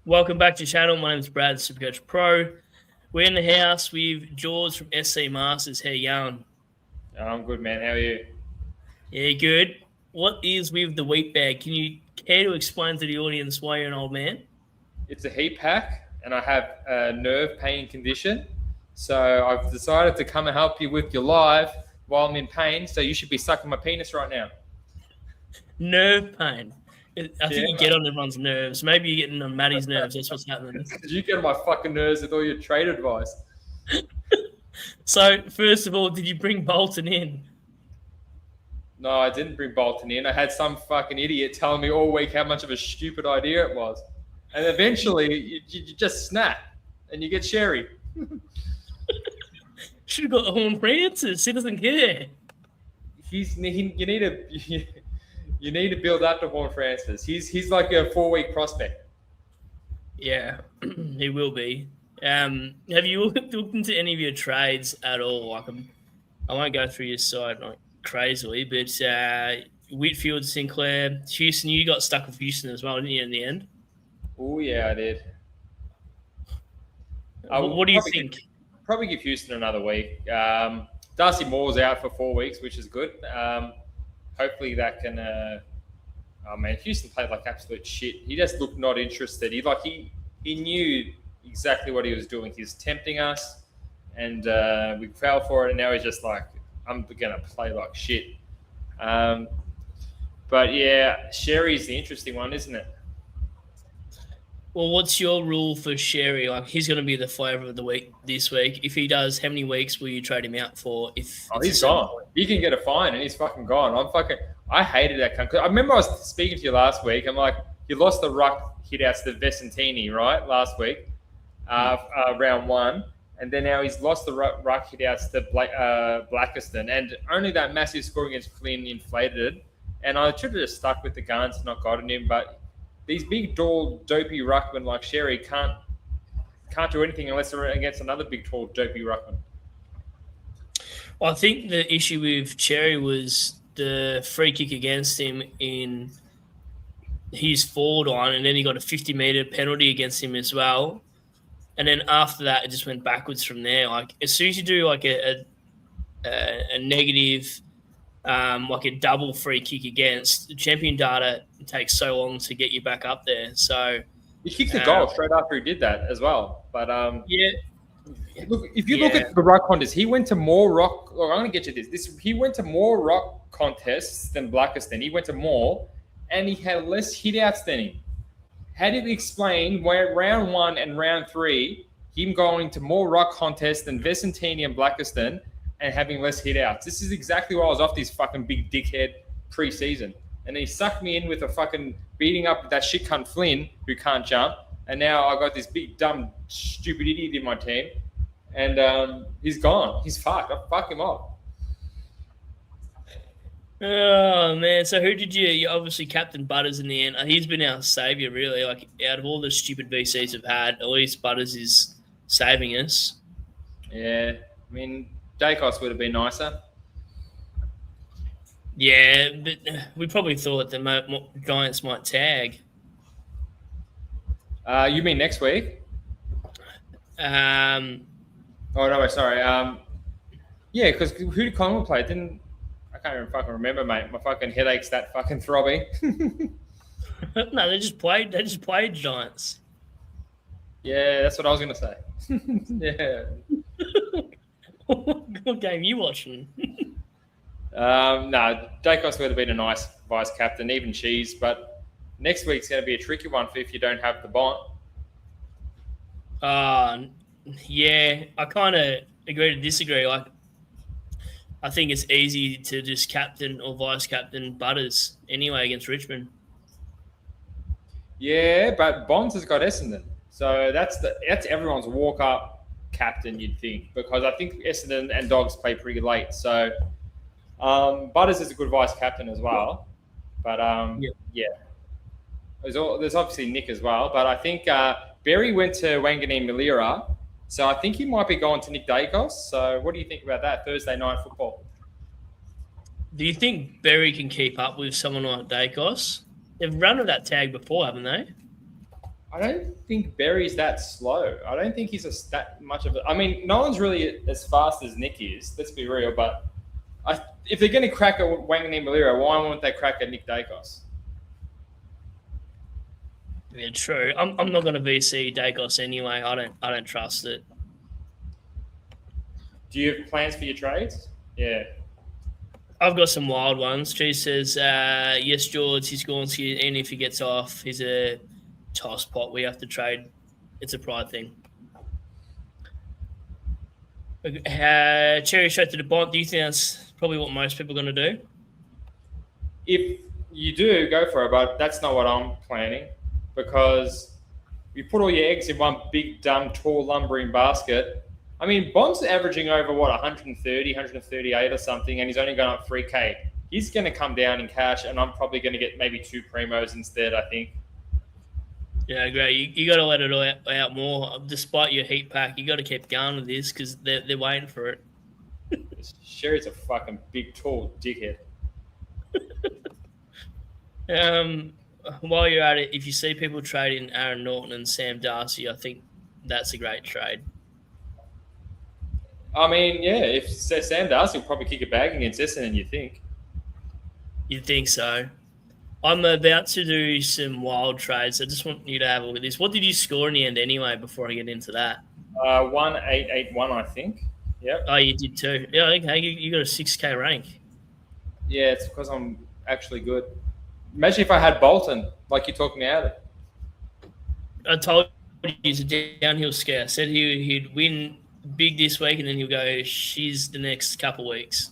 Welcome back to the channel. My name is Brad, Supercoach Pro. We're in the house with Jordz from SC Masters. How you going? I'm good, man. How are you? Yeah, good. What is with the wheat bag? Can you care to explain to the audience why you're an old man? It's a heat pack, and I have a nerve pain condition. So I've decided to come and help you with your live while I'm in pain. So you should be sucking my penis right now. Nerve pain. I think you get on everyone's nerves. Maybe you're getting on Maddie's nerves. That's what's happening. You get on my fucking nerves with all your trade advice. So, first of all, did you bring Bolton in? No, I didn't bring Bolton in. I had some fucking idiot telling me all week how much of a stupid idea it was. And eventually, you just snap and you get Sherry. Should have got the Horn Francis. He doesn't care. You need to build up to Horn Francis. He's like a 4-week prospect. Yeah, he will be. Have you looked into any of your trades at all? Like, I won't go through your side like crazily, but Whitfield, Sinclair, Houston. You got stuck with Houston as well, didn't you? In the end. Oh yeah, I did. What do you think? Probably give Houston another week. Darcy Moore's out for 4 weeks, which is good. Hopefully that can. Oh man, Houston played like absolute shit. He just looked not interested. He knew exactly what he was doing. He was tempting us, and we fell for it. And now he's just like, I'm gonna play like shit. But yeah, Sherry's the interesting one, isn't it? Well, what's your rule for Sherry? Like, he's going to be the flavour of the week this week. If he does, how many weeks will you trade him out for? He's gone. He can get a fine, and he's fucking gone. I hated that cunt. I remember I was speaking to you last week. I'm like, you lost the ruck hitouts to Vesentini, right, last week, round one. And then now he's lost the ruck hitouts to Blackiston. And only that massive score against Flynn inflated it. And I should have just stuck with the guns and not gotten him. But these big, tall, dopey ruckmen like Sherry can't do anything unless they're against another big, tall, dopey ruckman. Well, I think the issue with Cherry was the free kick against him in his forward line, and then he got a 50-metre penalty against him as well. And then after that, it just went backwards from there. Like, as soon as you do like a negative, like a double free kick against, the champion data takes so long to get you back up there. So he kicked the goal straight after he did that as well. But yeah. Look, if you look at the ruck contests, he went to more ruck. Look, I'm going to get you this. He went to more ruck contests than Blackiston. He went to more, and he had less hitouts than him. How do you explain where round 1 and round 3, him going to more ruck contests than Vesentini and Blackiston and having less hitouts? This is exactly why I was off this fucking big dickhead pre-season. And he sucked me in with a fucking beating up that shit cunt Flynn who can't jump. And now I got this big, dumb, stupid idiot in my team. And he's gone. He's fucked. I fuck him off. Oh, man. So who did you obviously Captain Butters in the end. He's been our saviour, really. Like, out of all the stupid VCs we've had, at least Butters is saving us. Yeah. I mean, Dacos would have been nicer. Yeah, but we probably thought the Giants might tag. You mean next week? Oh, no, sorry. Yeah, because who did Collingwood play? I can't even fucking remember, mate. My fucking headache's that fucking throbbing. No, they just played Giants. Yeah, that's what I was going to say. Yeah. What game are you watching? No, Dacos would have been a nice vice captain, even Cheese, but next week's going to be a tricky one if you don't have the bond. Yeah, I kind of agree to disagree. Like, I think it's easy to just captain or vice captain Butters anyway against Richmond. Yeah, but Bonds has got Essendon, so that's everyone's walk up captain, you'd think, because I think Essendon and Dogs play pretty late. So Butters is a good vice captain as well, but yeah. There's obviously Nick as well, but I think Berry went to Wanganeen Malira. So I think he might be going to Nick Dacos. So what do you think about that Thursday night football? Do you think Berry can keep up with someone like Dacos? They've run with that tag before, haven't they? I don't think Berry's that slow. I don't think he's that much of a. I mean, no one's really as fast as Nick is. Let's be real. But if they're going to crack at Wanganeen Malira, why won't they crack at Nick Dacos? Yeah, true. I'm not going to VC Dacos anyway. I don't trust it. Do you have plans for your trades? Yeah. I've got some wild ones. She says, yes, Jordz, he's Gornsky, and if he gets off, he's a toss pot. We have to trade. It's a pride thing. Cherry straight to the bond. Do you think that's probably what most people are going to do? If you do, go for it, but that's not what I'm planning because you put all your eggs in one big, dumb, tall, lumbering basket. I mean, Bond's averaging over, 130, 138 or something, and he's only gone up 3K. He's going to come down in cash, and I'm probably going to get maybe 2 primos instead, I think. Yeah, great. You got to let it all out more. Despite your heat pack, you got to keep going with this because they're waiting for it. Sherry's a fucking big, tall dickhead. While you're at it, if you see people trading Aaron Norton and Sam Darcy, I think that's a great trade. I mean, yeah, if Sam Darcy will probably kick a bag against Essendon, you think? You'd think so. I'm about to do some wild trades. I just want you to have a look at this. What did you score in the end anyway before I get into that? 1881, I think. Yep. Oh, you did too. Yeah, okay. You got a 6K rank. Yeah, it's because I'm actually good. Imagine if I had Bolton, like you talked me out of it. I told you he's a downhill skier. I said he'd win big this week, and then he'll go she's the next couple weeks.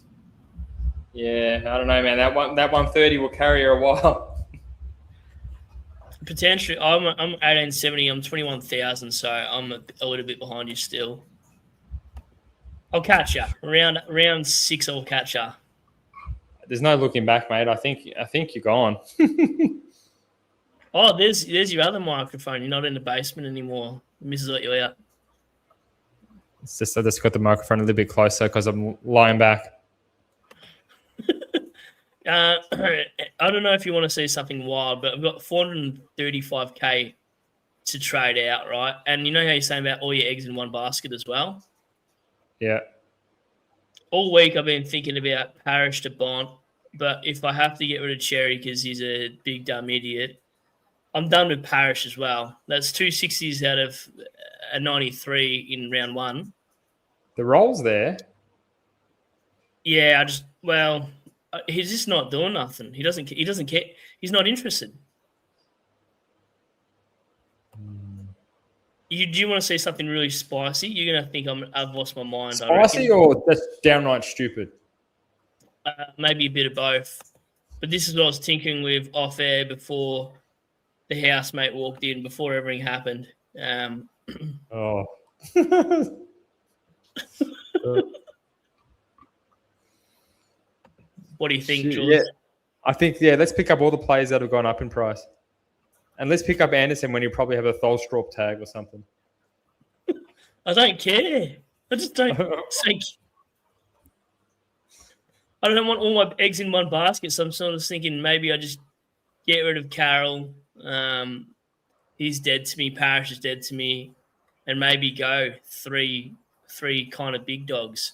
Yeah, I don't know, man. That 130 will carry her a while. Potentially, I'm 1870. I'm 21,000, so I'm a little bit behind you still. I'll catch you round 6. I'll catch you. There's no looking back, mate. I think you're gone. Oh, there's your other microphone. You're not in the basement anymore. Missus let you out. It's just I just got the microphone a little bit closer because I'm lying back. I don't know if you want to see something wild, but I've got 435K to trade out, right? And you know how you're saying about all your eggs in one basket as well? Yeah. All week I've been thinking about Parrish to Bond, but if I have to get rid of Cherry because he's a big dumb idiot, I'm done with Parrish as well. That's 260s out of a 93 in round 1. The roll's there. Yeah, he's just not doing nothing. He doesn't care. He's not interested. Do you want to see something really spicy? You're going to think I've lost my mind. Spicy or just downright stupid? Maybe a bit of both. But this is what I was tinkering with off air before the housemate walked in, before everything happened. Oh. What do you think, Jordz? Yeah. I think, let's pick up all the players that have gone up in price. And let's pick up Anderson when you probably have a Tholstrup tag or something. I don't care. I just don't think. I don't want all my eggs in one basket, so I'm sort of thinking maybe I just get rid of Carroll. He's dead to me. Parrish is dead to me. And maybe go three kind of big dogs.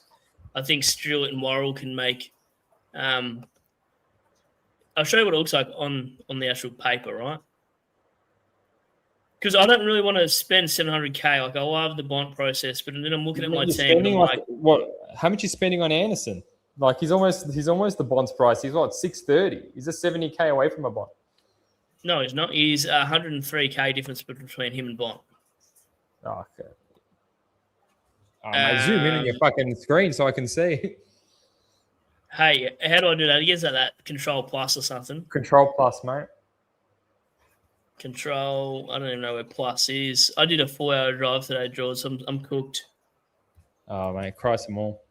I think Stewart and Worrell can make I'll show you what it looks like on the actual paper, right? Because I don't really want to spend 700K. Like, I love the bond process, but then I'm looking at my team and I'm like, what? How much are you spending on Anderson? Like, he's almost the bond's price. He's what, 630? He's a 70K away from a bond. No, he's not. He's 103K difference between him and Bond. Oh, okay. I zoom in on your fucking screen so I can see. Hey, how do I do that? He gets that Control Plus or something. Control Plus, mate. Control. I don't even know where Plus is. I did a 4-hour drive today, Jordz. I'm cooked. Oh, mate, Christ them all.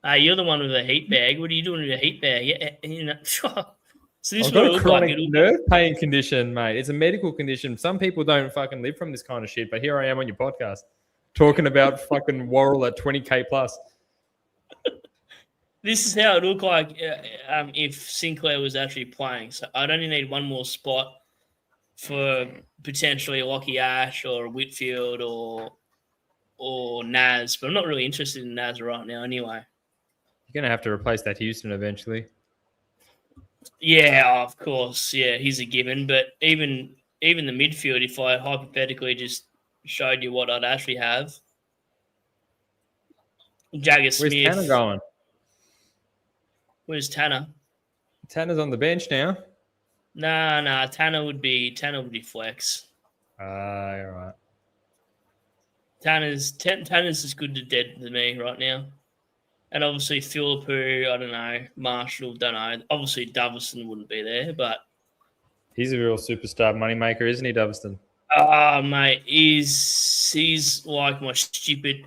Hey, you're the one with a heat bag. What are you doing with a heat bag? Yeah, you know. So this I've got a chronic nerve pain condition, mate. It's a medical condition. Some people don't fucking live from this kind of shit, but here I am on your podcast talking about fucking Worrell at 20K plus. This is how it looked like if Sinclair was actually playing. So I'd only need one more spot for potentially Lockie Ash or Whitfield or Naz, but I'm not really interested in Naz right now anyway. You're going to have to replace that Houston eventually. Yeah, of course. Yeah, he's a given. But even the midfield, if I hypothetically just showed you what I'd actually have, Jagger Smith. Where's Tanner going? Where's Tanner? Tanner's on the bench now. Nah. Tanner would be flex. All right. Tanner's as good to dead to me right now. And obviously Philippou, I don't know, Marshall, don't know. Obviously Davison wouldn't be there, but he's a real superstar moneymaker, isn't he, Davison? Mate, he's like my stupid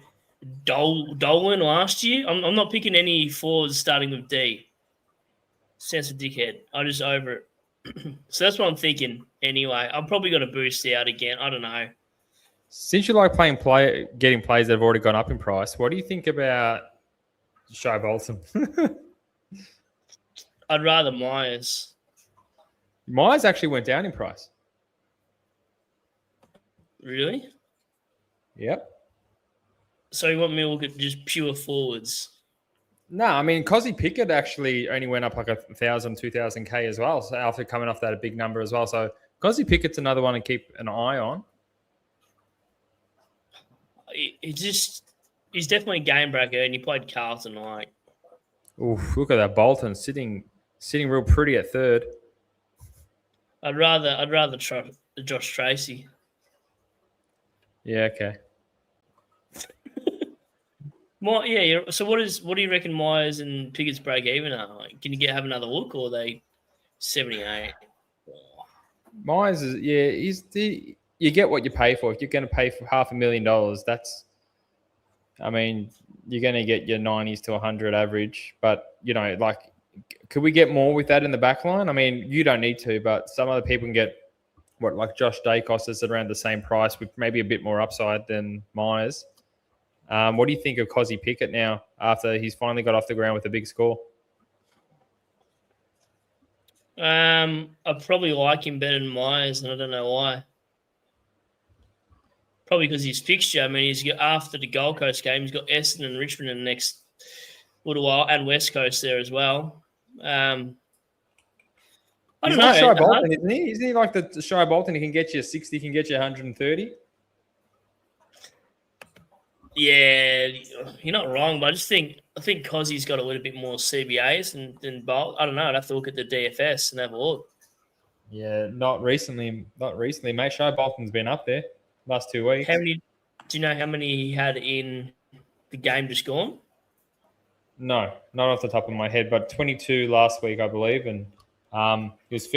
Dolan last year. I'm not picking any forwards starting with D. Sense of dickhead. I just over it. So that's what I'm thinking anyway. I'm probably going to boost out again. I don't know. Since you like getting players that have already gone up in price, what do you think about Shai Bolton? I'd rather Myers. Myers actually went down in price. Really? Yep. So you want me to look at just pure forwards? No, I mean, Cozzy Pickett actually only went up like 1,000, 2,000 K as well. So after coming off that, a big number as well. So Cozzy Pickett's another one to keep an eye on. He's definitely a game breaker, and he played Carlton like. Oof, look at that Bolton sitting real pretty at third. I'd rather try Josh Tracy. Yeah, okay. So what do you reckon Myers and Pickett's break even are? Like, can you have another look, or are they 78? Myers is you get what you pay for. If you're going to pay for $500,000, that's, I mean, you're going to get your 90s to 100 average. But like, could we get more with that in the back line? I mean, you don't need to, but some other people can get like Josh Dacos is around the same price with maybe a bit more upside than Myers. What do you think of Cozzy Pickett now after he's finally got off the ground with a big score? I probably like him better than Myers, and I don't know why. Probably because his fixture. I mean, he's got after the Gold Coast game, he's got Essendon and Richmond in the next little while, and West Coast there as well. I don't know. Shai Bolton, isn't he? Isn't he like the Shai Bolton? He can get you 60, can get you 130. Yeah, you're not wrong, but I think Cozzy's got a little bit more CBAs than Bolt. I don't know. I'd have to look at the DFS and have a look. Yeah, not recently, mate. Shai Bolton's been up there last 2 weeks. Do you know how many he had in the game just gone? No, not off the top of my head, but 22 last week, I believe, and he was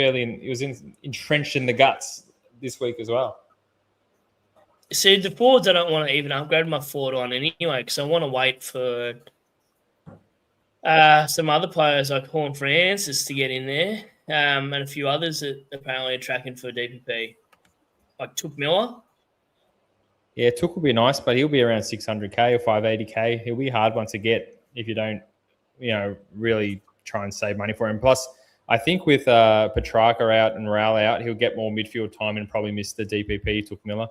entrenched in the guts this week as well. See, the forwards, I don't want to even upgrade my forward on anyway because I want to wait for some other players like Horn Francis to get in there and a few others that apparently are tracking for DPP, like Took Miller. Yeah, Took will be nice, but he'll be around 600K or 580K. He'll be a hard one to get if you don't, really try and save money for him. Plus, I think with Petrarca out and Raul out, he'll get more midfield time and probably miss the DPP Took Miller.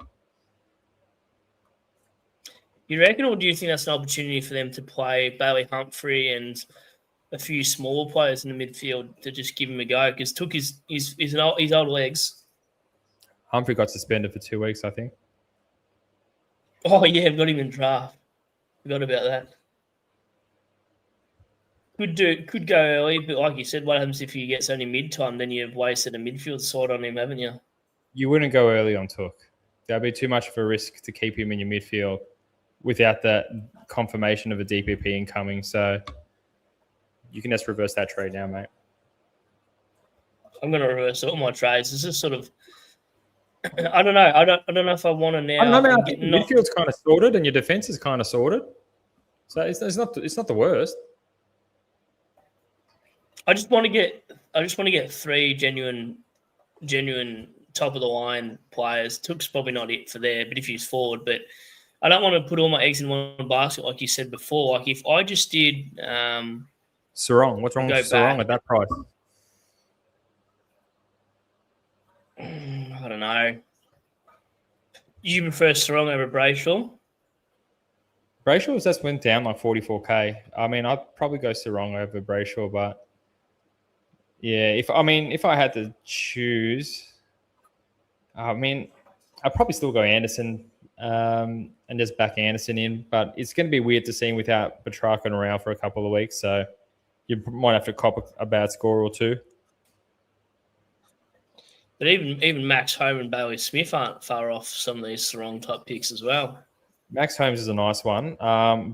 You reckon, or do you think that's an opportunity for them to play Bailey Humphrey and a few smaller players in the midfield to just give him a go? Because Took his old legs. Humphrey got suspended for 2 weeks, I think. Oh, yeah, I've got him in draft. Forgot about that. Could go early, but like you said, what happens if he gets only mid-time? Then you've wasted a midfield slot on him, haven't you? You wouldn't go early on Took. That'd be too much of a risk to keep him in your midfield without that confirmation of a DPP incoming. So you can just reverse that trade now, mate. I'm going to reverse all my trades. This is sort of, I don't know. I don't know if I want to now. I don't know, man. Midfield's kind of sorted and your defense is kind of sorted. So it's not the worst. I just want to get three genuine top of the line players. Took's probably not it for there, but if he's forward, but I don't want to put all my eggs in one basket like you said before. Like if I just did Sarong, what's wrong with Sarong at that price? I don't know. You prefer Strong over Brayshaw? Brayshaw's just went down like 44K. I mean, I'd probably go Sarong over Brayshaw, but yeah, if I had to choose, I mean, I'd probably still go Anderson and just back Anderson in, but it's going to be weird to see him without Petrarca around for a couple of weeks, so you might have to cop a bad score or two. But even Max Home and Bailey Smith aren't far off some of these Sarong type picks as well. Max Holmes is a nice one.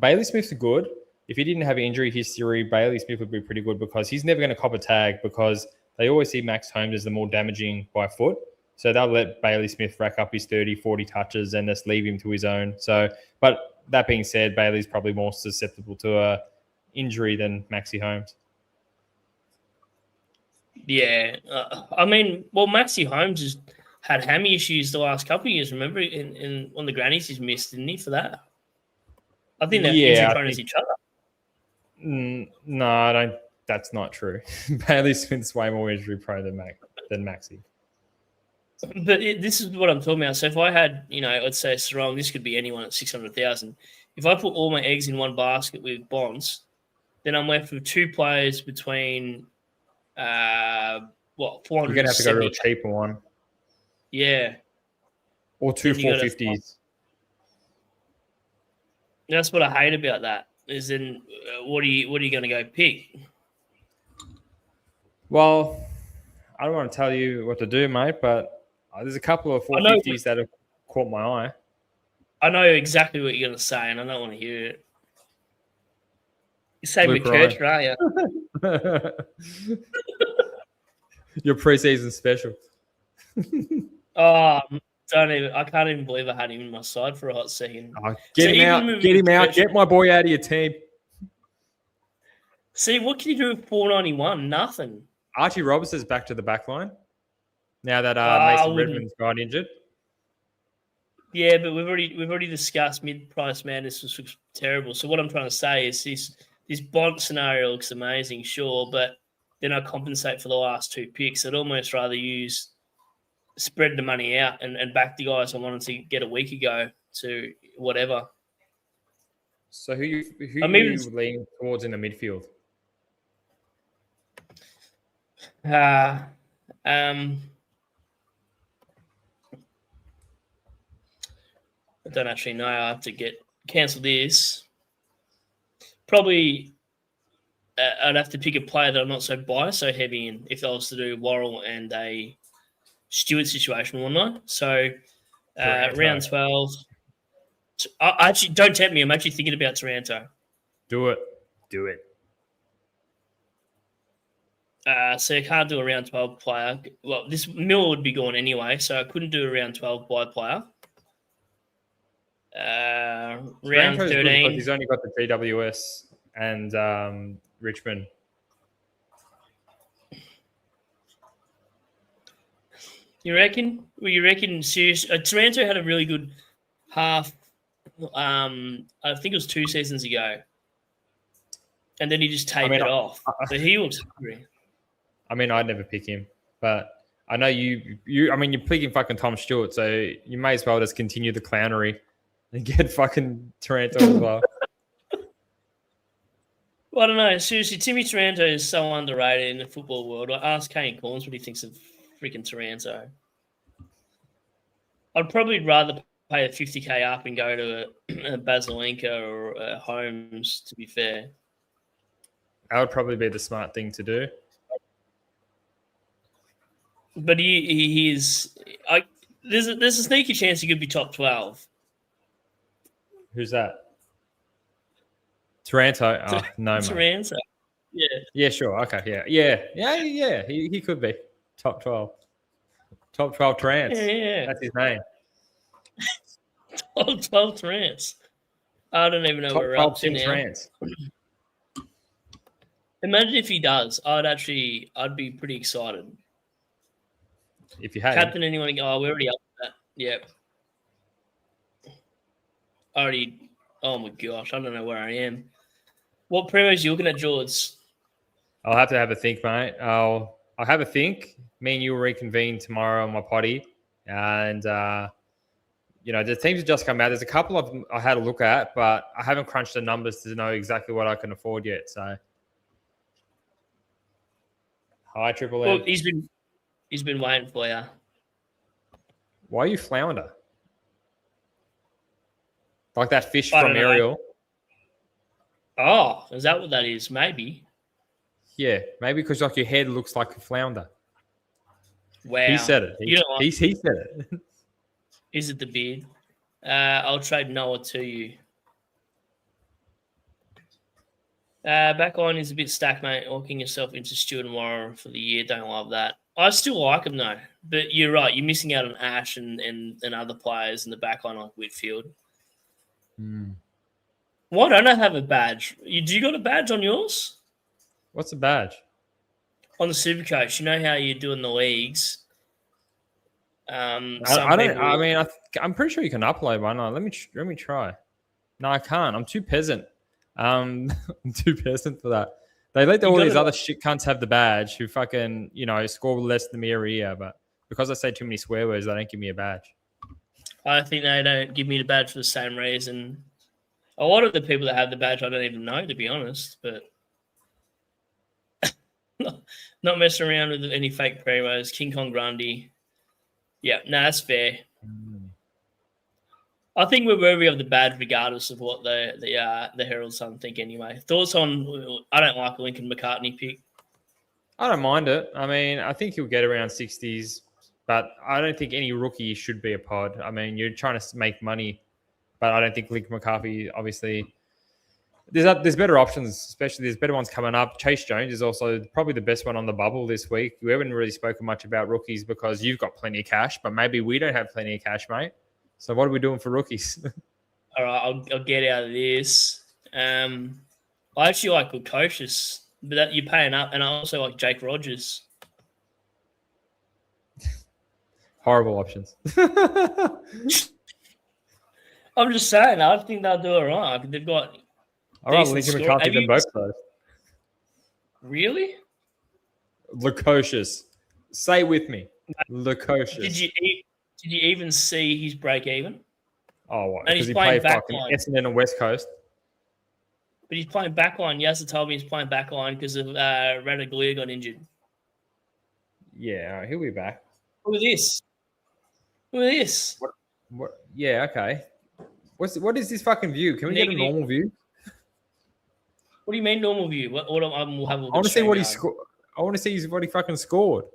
Bailey Smith's good. If he didn't have injury history, Bailey Smith would be pretty good because he's never going to cop a tag because they always see Max Holmes as the more damaging by foot. So they'll let Bailey Smith rack up his 30, 40 touches and just leave him to his own. So, but that being said, Bailey's probably more susceptible to a injury than Maxi Holmes. Yeah. Maxi Holmes has had hammy issues the last couple of years. Remember, in on the grannies he's missed, didn't he, for that? I think they're injury prone as each other. No, I don't. That's not true. Bailey Smith's way more injury prone than Maxi. But this is what I'm talking about. So if I had, let's say Sarong, this could be anyone at 600,000. If I put all my eggs in one basket with Bonds, then I'm left with two players between 400. You're gonna have to go real cheap on one. Yeah. Or two 450s. That's what I hate about that. Is then what are you going to go pick? Well, I don't want to tell you what to do, mate, but there's a couple of 450s that have caught my eye. I know exactly what you're going to say, and I don't want to hear it. You say McKircher, aren't you? Your preseason special. I can't even believe I had him in my side for a hot second. Get him out. Get my boy out of your team. See, what can you do with 491? Nothing. Archie Robertson's back to the back line now that Mason Redmond's got injured. Yeah, but we've already discussed mid-price madness was terrible. So what I'm trying to say is this Bond scenario looks amazing, sure, but then I compensate for the last two picks. I'd almost rather spread the money out and back the guys I wanted to get a week ago to whatever. So who you lean towards in the midfield? I don't actually know. I have to cancel this. Probably I'd have to pick a player that I'm not so heavy in if I was to do Worrell and a Stewart situation, wouldn't I? So round 12. Actually, don't tempt me. I'm actually thinking about Taranto. Do it. So I can't do a round 12 player. Well, this Miller would be gone anyway, so I couldn't do a round 12 by player. Round 13. He's only got the GWS and Richmond. You reckon? Well, you reckon? Seriously, Taranto had a really good half. I think it was 2 seasons ago, and then he just tapered off. So he looks hungry. I mean, I'd never pick him, but I know you. I mean, you're picking fucking Tom Stewart, so you may as well just continue the clownery and get fucking Taranto as well. Well, I don't know. Seriously, Timmy Taranto is so underrated in the football world. I asked Kane Corns what he thinks of freaking Taranto. I'd probably rather pay a 50k up and go to a Basilenka or a Holmes, to be fair. That would probably be the smart thing to do. But he is... There's a sneaky chance he could be top 12. Who's that? Taranto? Oh, no, Taranto. Mate. Yeah. Yeah, sure. Okay, yeah. He could be top 12. Top 12 Tarants. Yeah. That's his name. Top 12 Tarants. I don't even know top where we're up to now. Tarants. Imagine if he does. I'd be pretty excited. If you had Captain, anyone? Oh, we're already up to that. Yep. Oh my gosh, I don't know where I am. What promos are you looking at, Jordz? I'll have to have a think, mate. I'll have a think. Me and you will reconvene tomorrow on my potty, And, the teams have just come out. There's a couple of them I had a look at, but I haven't crunched the numbers to know exactly what I can afford yet. So, hi, Triple M. Well, he's been waiting for you. Why are you flounder? Like that fish I from don't know. Ariel. Oh, is that what that is? Maybe. Yeah, maybe because like your head looks like a flounder. Wow. He said it. He said it. Is it the beard? I'll trade Noah to you. Back on is a bit stacked, mate. Walking yourself into Stuart and Warren for the year. Don't love that. I still like him, though. But you're right. You're missing out on Ash and other players in the back line like Whitfield. Why don't I have a badge? Do you got a badge on yours? What's a badge? On the Supercoach. You know how you do in the leagues? I'm pretty sure you can upload one. Let me try. No, I can't. I'm too peasant. I'm too peasant for that. They let all these other shit cunts have the badge who fucking, score less than me every year. But because I say too many swear words, they don't give me a badge. I think they don't give me the badge for the same reason. A lot of the people that have the badge, I don't even know, to be honest. But not messing around with any fake promos. King Kong Grundy. Yeah, no, that's fair. I think we're worthy of the badge regardless of what the Herald Sun think anyway. Thoughts on I don't like a Lincoln McCartney pick. I don't mind it. I mean, I think he'll get around 60s, but I don't think any rookie should be a pod. I mean, you're trying to make money, but I don't think Lincoln McCarthy, obviously, there's better options, especially there's better ones coming up. Chase Jones is also probably the best one on the bubble this week. We haven't really spoken much about rookies because you've got plenty of cash, but maybe we don't have plenty of cash, mate. So what are we doing for rookies? All right, I'll get out of this. I actually like Lucocious, but that you're paying up, and I also like Jake Rogers. Horrible options. I'm just saying, I think they'll do all right. They've got all right, Lincoln McCarthy than both those. Really? Lucocious. Say with me. Lucocious. Did you even see his break even? Oh, what? Because he played fucking Essendon and West Coast. But he's playing backline. Yasa told me he's playing backline because of Radaglia got injured. Yeah, all right, he'll be back. Look at this. What? Yeah, okay. What is this fucking view? Can we get a normal view? What do you mean normal view? I want to see what he scored. I want to see what he fucking scored.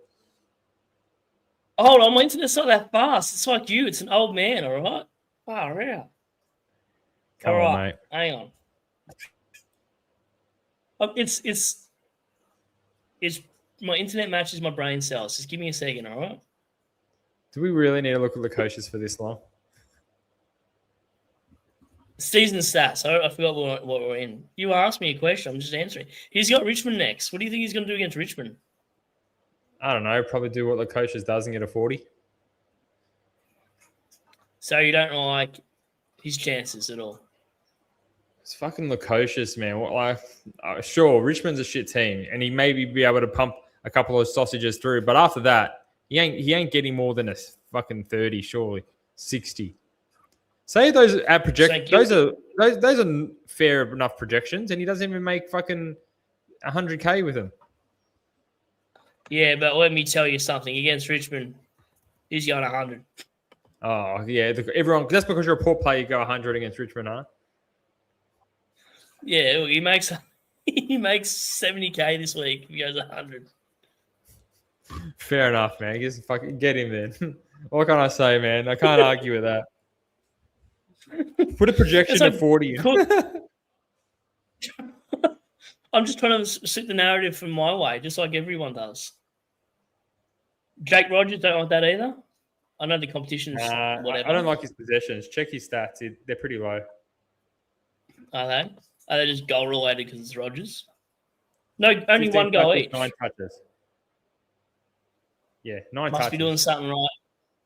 Hold on, my internet's not that fast. It's like you. It's an old man, all right? Far out. Come on, mate. Hang on. It's my internet matches my brain cells. Just give me a second, all right? Do we really need to look at the coaches for this long? Season stats. I forgot what we're in. You asked me a question. I'm just answering. He's got Richmond next. What do you think he's going to do against Richmond? I don't know. Probably do what the coaches does and get a 40. So you don't like his chances at all? It's fucking Lucocious, man. Sure, Richmond's a shit team, and he maybe be able to pump a couple of sausages through. But after that, he ain't getting more than a fucking 30, surely 60. Say those at project. Those are fair enough projections, and he doesn't even make fucking 100K with them. Yeah, but let me tell you something. Against Richmond, he's got 100. Oh yeah, everyone. That's because you're a poor player. You go 100 against Richmond, huh? Yeah, he makes 70K this week. He goes 100. Fair enough, man. Just fucking get him then. What can I say, man? I can't argue with that. Put a projection of 40. I'm just trying to sit the narrative from my way, just like everyone does. Jake Rogers, don't like that either. I know the competition's whatever. I don't like his possessions. Check his stats. They're pretty low. Are they? Are they just goal related because it's Rogers? No, only one goal each. 9 touches. Yeah, 9 touches. Must be doing something right.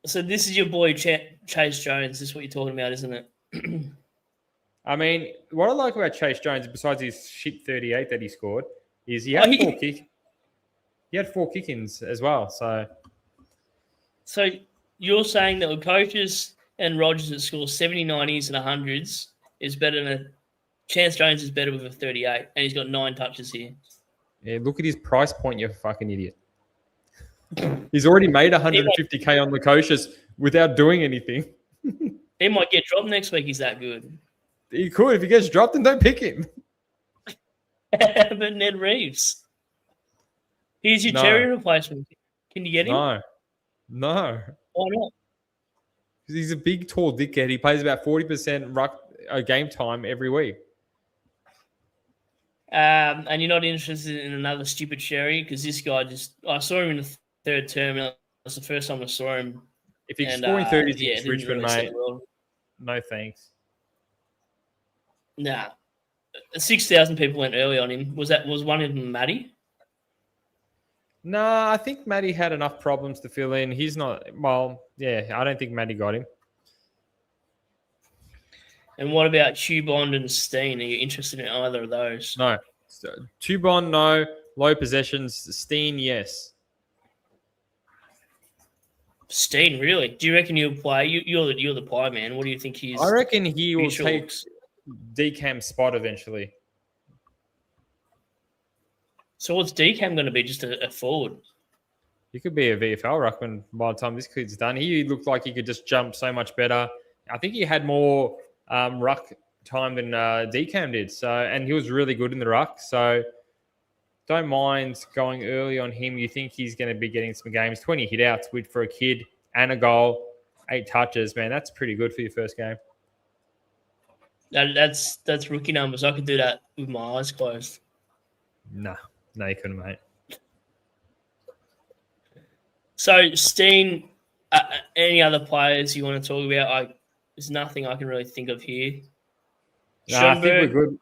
So this is your boy Chase Jones. This is what you're talking about, isn't it? I mean, what I like about Chase Jones, besides his shit 38 that he scored, is he had 4 kick-ins as well. So you're saying that with coaches and Rogers that score 70, 90s, and 100s is better than a Chance Jones is better with a 38, and he's got 9 touches here. Yeah, look at his price point, you fucking idiot. He's already made 150K on the coaches without doing anything. He might get dropped next week. He's that good. He could. If he gets dropped, then don't pick him. But Ned Reeves. He's your Cherry replacement. Can you get him? No. Why not? Because he's a big, tall dickhead. He plays about 40% ruck game time every week. And you're not interested in another stupid Cherry? Because this guy I saw him in the third term. That was the first time I saw him. If he's scoring 30s against Richmond, mate, no thanks. Nah. 6,000 people went early on him. Was one of them Matty? Nah, I think Matty had enough problems to fill in. He's not... Well, yeah, I don't think Matty got him. And what about Tubond and Steen? Are you interested in either of those? No. Tubond, no. Low possessions. Steen, yes. Steen, really? Do you reckon he'll play? You're the pie man. What do you think he's... I reckon he will take DCAM's spot eventually. So what's DCAM going to be? Just a forward? He could be a VFL ruckman by the time this kid's done. He looked like he could just jump so much better. I think he had more ruck time than DCAM did. So, and he was really good in the ruck. So don't mind going early on him. You think he's going to be getting some games. 20 hit outs for a kid and a goal, 8 touches. Man, that's pretty good for your first game. That's rookie numbers. I could do that with my eyes closed. No, you couldn't, mate. So, Steen, any other players you want to talk about? There's nothing I can really think of here. No, I think we're good.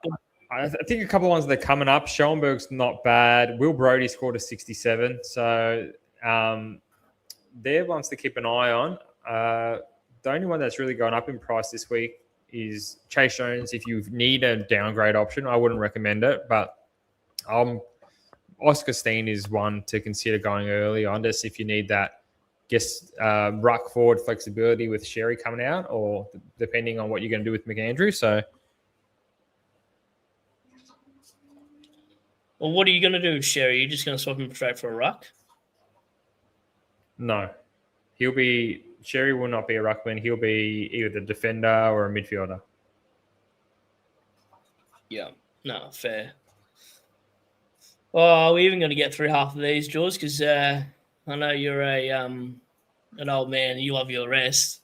I think a couple of ones that are coming up. Schoenberg's not bad. Will Brodie scored a 67. So they're ones to keep an eye on. The only one that's really gone up in price this week is Chase Jones. If you need a downgrade option, I wouldn't recommend it. But Oscar Steen is one to consider going early on this if you need that, ruck forward flexibility with Sherry coming out, or depending on what you're going to do with McAndrew. So, well, what are you going to do with Sherry? You're just going to swap him straight for a ruck? No. Sherry will not be a ruckman. He'll be either the defender or a midfielder. Yeah. No, fair. Well, we're even going to get through half of these, Jordz, because I know you're an old man. You love your rest.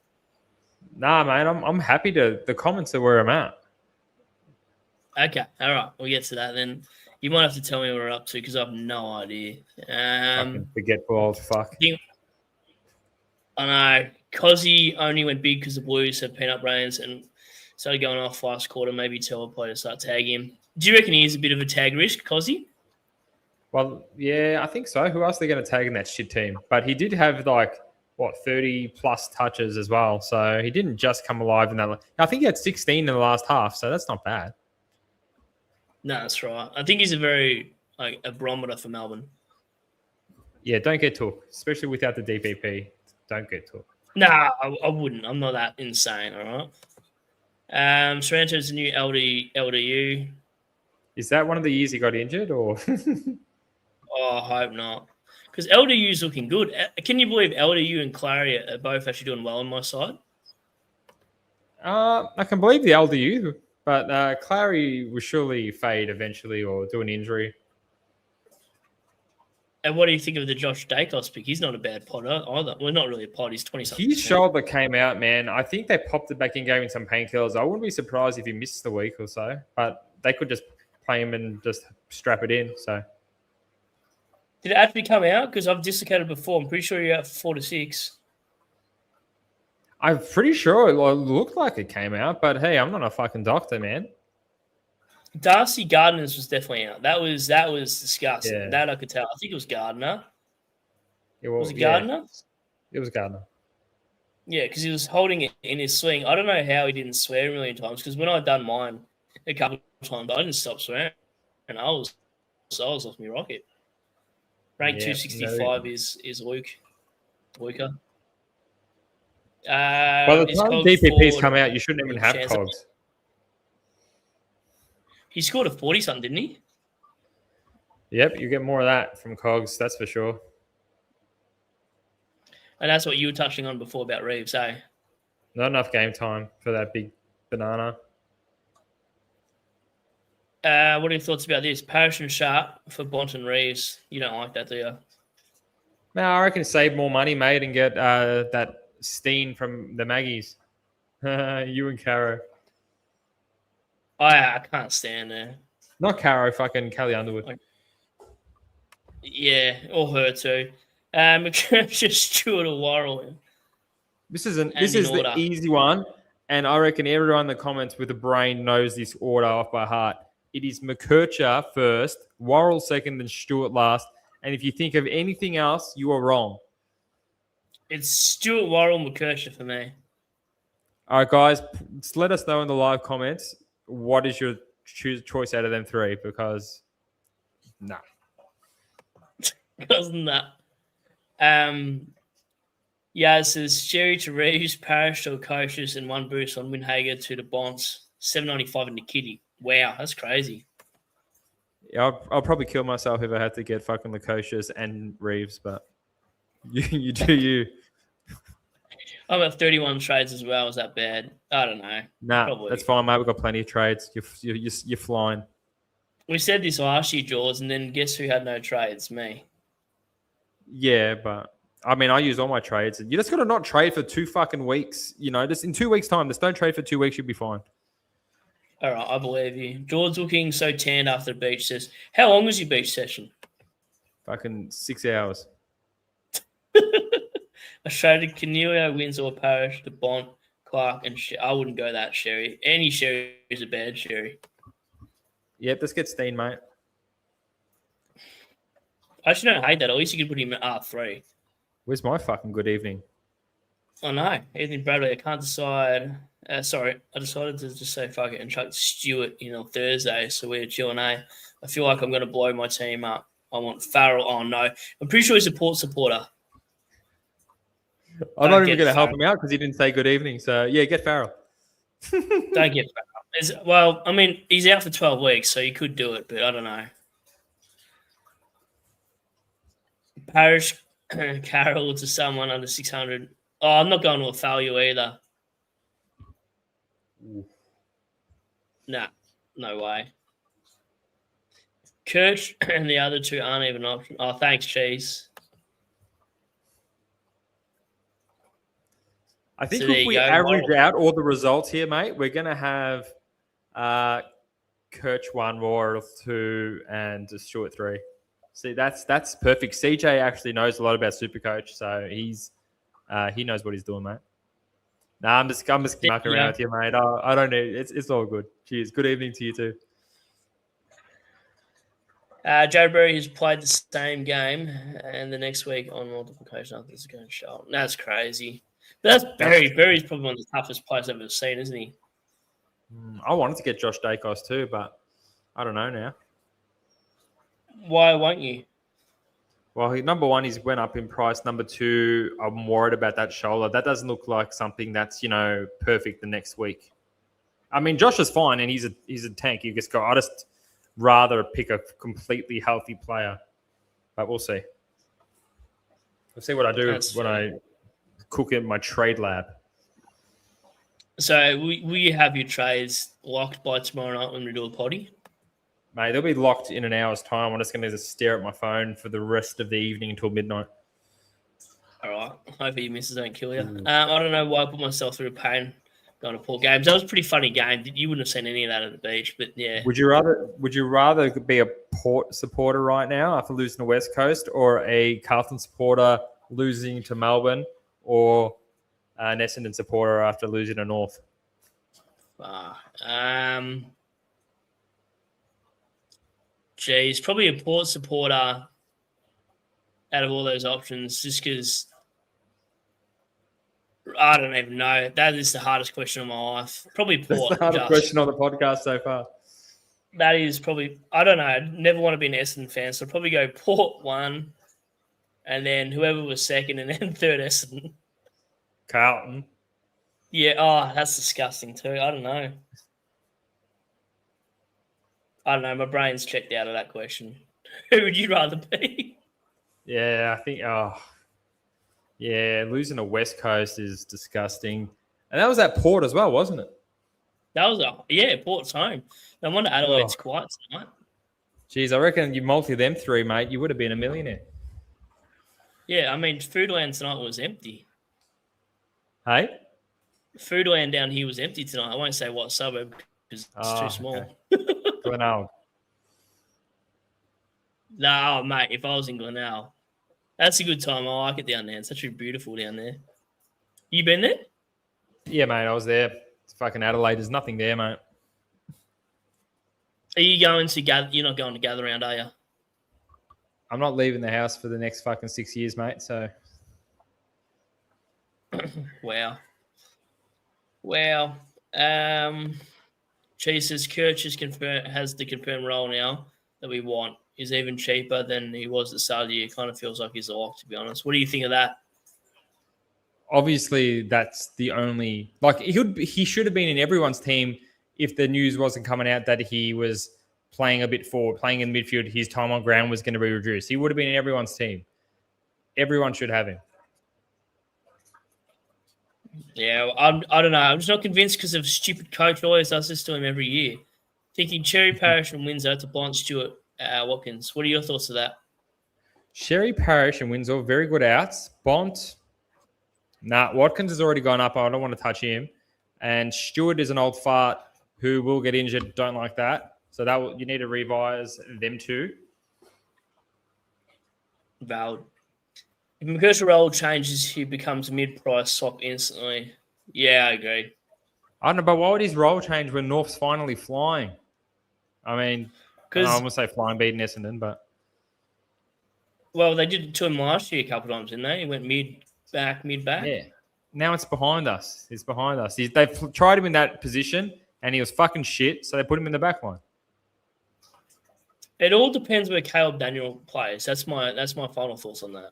Nah, mate, I'm happy the comments are where I'm at. Okay, all right. We'll get to that then. You might have to tell me what we're up to because I have no idea. Fucking forgetful old fuck. I know. Cozzy only went big because the Blues had peanut brains and started going off last quarter. Maybe tell a player to start tagging him. Do you reckon he is a bit of a tag risk, Cozzy? Well, yeah, I think so. Who else are they going to tag in that shit team? But he did have 30-plus touches as well. So he didn't just come alive in that. I think he had 16 in the last half, so that's not bad. No, that's right. I think he's a barometer for Melbourne. Yeah, don't get took, especially without the DPP. Don't get took. Nah, I wouldn't. I'm not that insane, all right? Sorrento's the new LDU. Is that one of the years he got injured, or...? Oh, I hope not. Because LDU's looking good. Can you believe LDU and Clary are both actually doing well on my side? I can believe the LDU, but Clary will surely fade eventually or do an injury. And what do you think of the Josh Dacos pick? He's not a bad pod either. Well, not really a pod. He's 20-something. His shoulder came out, man. I think they popped it back in, gave him some painkillers. I wouldn't be surprised if he missed the week or so, but they could just play him and just strap it in. So, did it actually come out? Because I've dislocated before. I'm pretty sure you're out for 4 to 6. I'm pretty sure it looked like it came out, but hey, I'm not a fucking doctor, man. Darcy Gardner's was definitely out. That was disgusting. Yeah. That I could tell. I think it was Gardner. Was it yeah. Gardner? It was Gardner. Yeah, because he was holding it in his swing. I don't know how he didn't swear a million times, because when I'd done mine a couple of times, I didn't stop swearing. And I was off my rocket. Rank 265 is Luca. By the time DPPs come out, you shouldn't even have cogs. He scored a 40-something, didn't he? Yep, you get more of that from cogs, that's for sure. And that's what you were touching on before about Reeves, eh? Not enough game time for that big banana. What are your thoughts about this? Parish and Sharp for Bont and Reeves. You don't like that, do you? No, I reckon save more money, mate, and get that Steen from the Maggies. You and Caro. I can't stand her. Not Caro, fucking Kelly Underwood. Yeah, or her too. Just Stewart or Worrell. This is the easy one, and I reckon everyone in the comments with a brain knows this order off by heart. It is McKercher first, Worrell second, then Stewart last. And if you think of anything else, you are wrong. It's Stewart, Worrell, McKercher for me. All right, guys, just let us know in the live comments what is your choice out of them three, because no. Wasn't that? Yeah, it says Sherry to Reeves, Parish to Coaches, and one boost on Winhager to the Bonds. 795 in the kitty. Wow, that's crazy. Yeah, I'll probably kill myself if I had to get fucking Lukosius and Reeves, but you do you. I'm at 31 trades as well. Is that bad? I don't know. Nah, probably. That's fine, mate. We've got plenty of trades. You're flying. We said this last year, Jordz, and then guess who had no trades? Me. Yeah, but I mean, I use all my trades. You just got to not trade for 2 fucking weeks. You know, just in 2 weeks' time, just don't trade for 2 weeks. You'll be fine. All right, I believe you. Jordz looking so tanned after the beach says, how long was your beach session? Fucking 6 hours. Australia, Canelio, Windsor, Parish, the Bont, Clark, and I wouldn't go that Sherry. Any Sherry is a bad Sherry. Yep, let's get Steen, mate. I actually don't hate that. At least you can put him at R3. Where's my fucking good evening? Oh, no. Anthony Bradley, I can't decide. I decided to just say fuck it and chuck Stewart in on Thursday, so we're chilling, eh? I feel like I'm going to blow my team up. I want Farrell. Oh, no. I'm pretty sure he's a Port supporter. I'm not even going to help him out because he didn't say good evening. So, yeah, get Farrell. Don't get Farrell. Well, I mean, he's out for 12 weeks, so he could do it, but I don't know. Parish, Carroll to someone under 600. Oh, I'm not going to a value either. Nah, no way. Kirch and the other two aren't even an option. Oh, thanks, Cheese. I think if we average out all the results here, mate, we're going to have Kirch 1, Royal 2, and Stewart 3. See, that's perfect. CJ actually knows a lot about Supercoach, so he knows what he's doing, mate. Nah, I'm just mucking around with you, mate. I don't need it's all good. Cheers. Good evening to you too. Joe Berry has played the same game, and the next week on multiplication, I think it's going to show. That's crazy. But that's Berry. Berry's probably one of the toughest players I've ever seen, isn't he? I wanted to get Josh Dacos too, but I don't know now. Why won't you? Well, number one, he's went up in price. Number two, I'm worried about that shoulder. That doesn't look like something that's, perfect the next week. I mean, Josh is fine, and he's a tank. You just go, I just rather pick a completely healthy player. But we'll see. We'll see what I do when I cook in my trade lab. So will you have your trades locked by tomorrow night when we do a potty? Mate, they'll be locked in an hour's time. I'm just going to stare at my phone for the rest of the evening until midnight. All right. Hopefully your missus don't kill you. I don't know why I put myself through pain going to Port games. That was a pretty funny game. You wouldn't have seen any of that at the beach, but yeah. Would you rather be a Port supporter right now after losing to West Coast, or a Carlton supporter losing to Melbourne, or an Essendon supporter after losing to North? Geez, probably a Port supporter out of all those options, just because I don't even know. That is the hardest question of my life. Probably Port. That's the hardest question on the podcast so far. That is probably, I don't know. I'd never want to be an Essendon fan, so I'd probably go Port 1, and then whoever was second, and then third Essendon. Carlton. Yeah, oh, that's disgusting too. I don't know. My brain's checked out of that question. Who would you rather be? Yeah, I think. Yeah, losing to West Coast is disgusting, and that was at Port as well, wasn't it? That was Port's home. No wonder Adelaide's quiet tonight. Geez, I reckon you multi them three, mate. You would have been a millionaire. Yeah, I mean, Foodland tonight was empty. Hey? Foodland down here was empty tonight. I won't say what suburb because it's too small. Okay. Glenelg. No, mate, if I was in Glenelg, that's a good time. I like it down there. It's actually beautiful down there. You been there? Yeah, mate, I was there. It's fucking Adelaide. There's nothing there, mate. Are you going to gather? You're not going to gather around, are you? I'm not leaving the house for the next fucking 6 years, mate. So, wow. Jesus, Kirch has the confirmed role now that we want. He's even cheaper than he was at the start of the year. Kind of feels like he's a lock, to be honest. What do you think of that? obviously, that's the only he should have been in everyone's team if the news wasn't coming out that he was playing a bit forward, playing in midfield. His time on ground was going to be reduced. He would have been in everyone's team. Everyone should have him. Yeah, I don't know. I'm just not convinced because of stupid coach always does this to him every year. Thinking Cherry Parish and Windsor to Blunt Stewart Watkins. What are your thoughts of that? Sherry Parish and Windsor, very good outs. Bont, Watkins has already gone up. I don't want to touch him. And Stewart is an old fart who will get injured. Don't like that. So you need to revise them too. Valid. If McKercher role changes, he becomes mid-price swap instantly. Yeah, I agree. I don't know, but why would his role change when North's finally flying? I mean, I don't want to say flying beating Essendon, but... Well, they did it to him last year a couple of times, didn't they? He went mid-back. Yeah. Now it's behind us. It's behind us. They've tried him in that position, and he was fucking shit, so they put him in the back line. It all depends where Caleb Daniel plays. That's my final thoughts on that.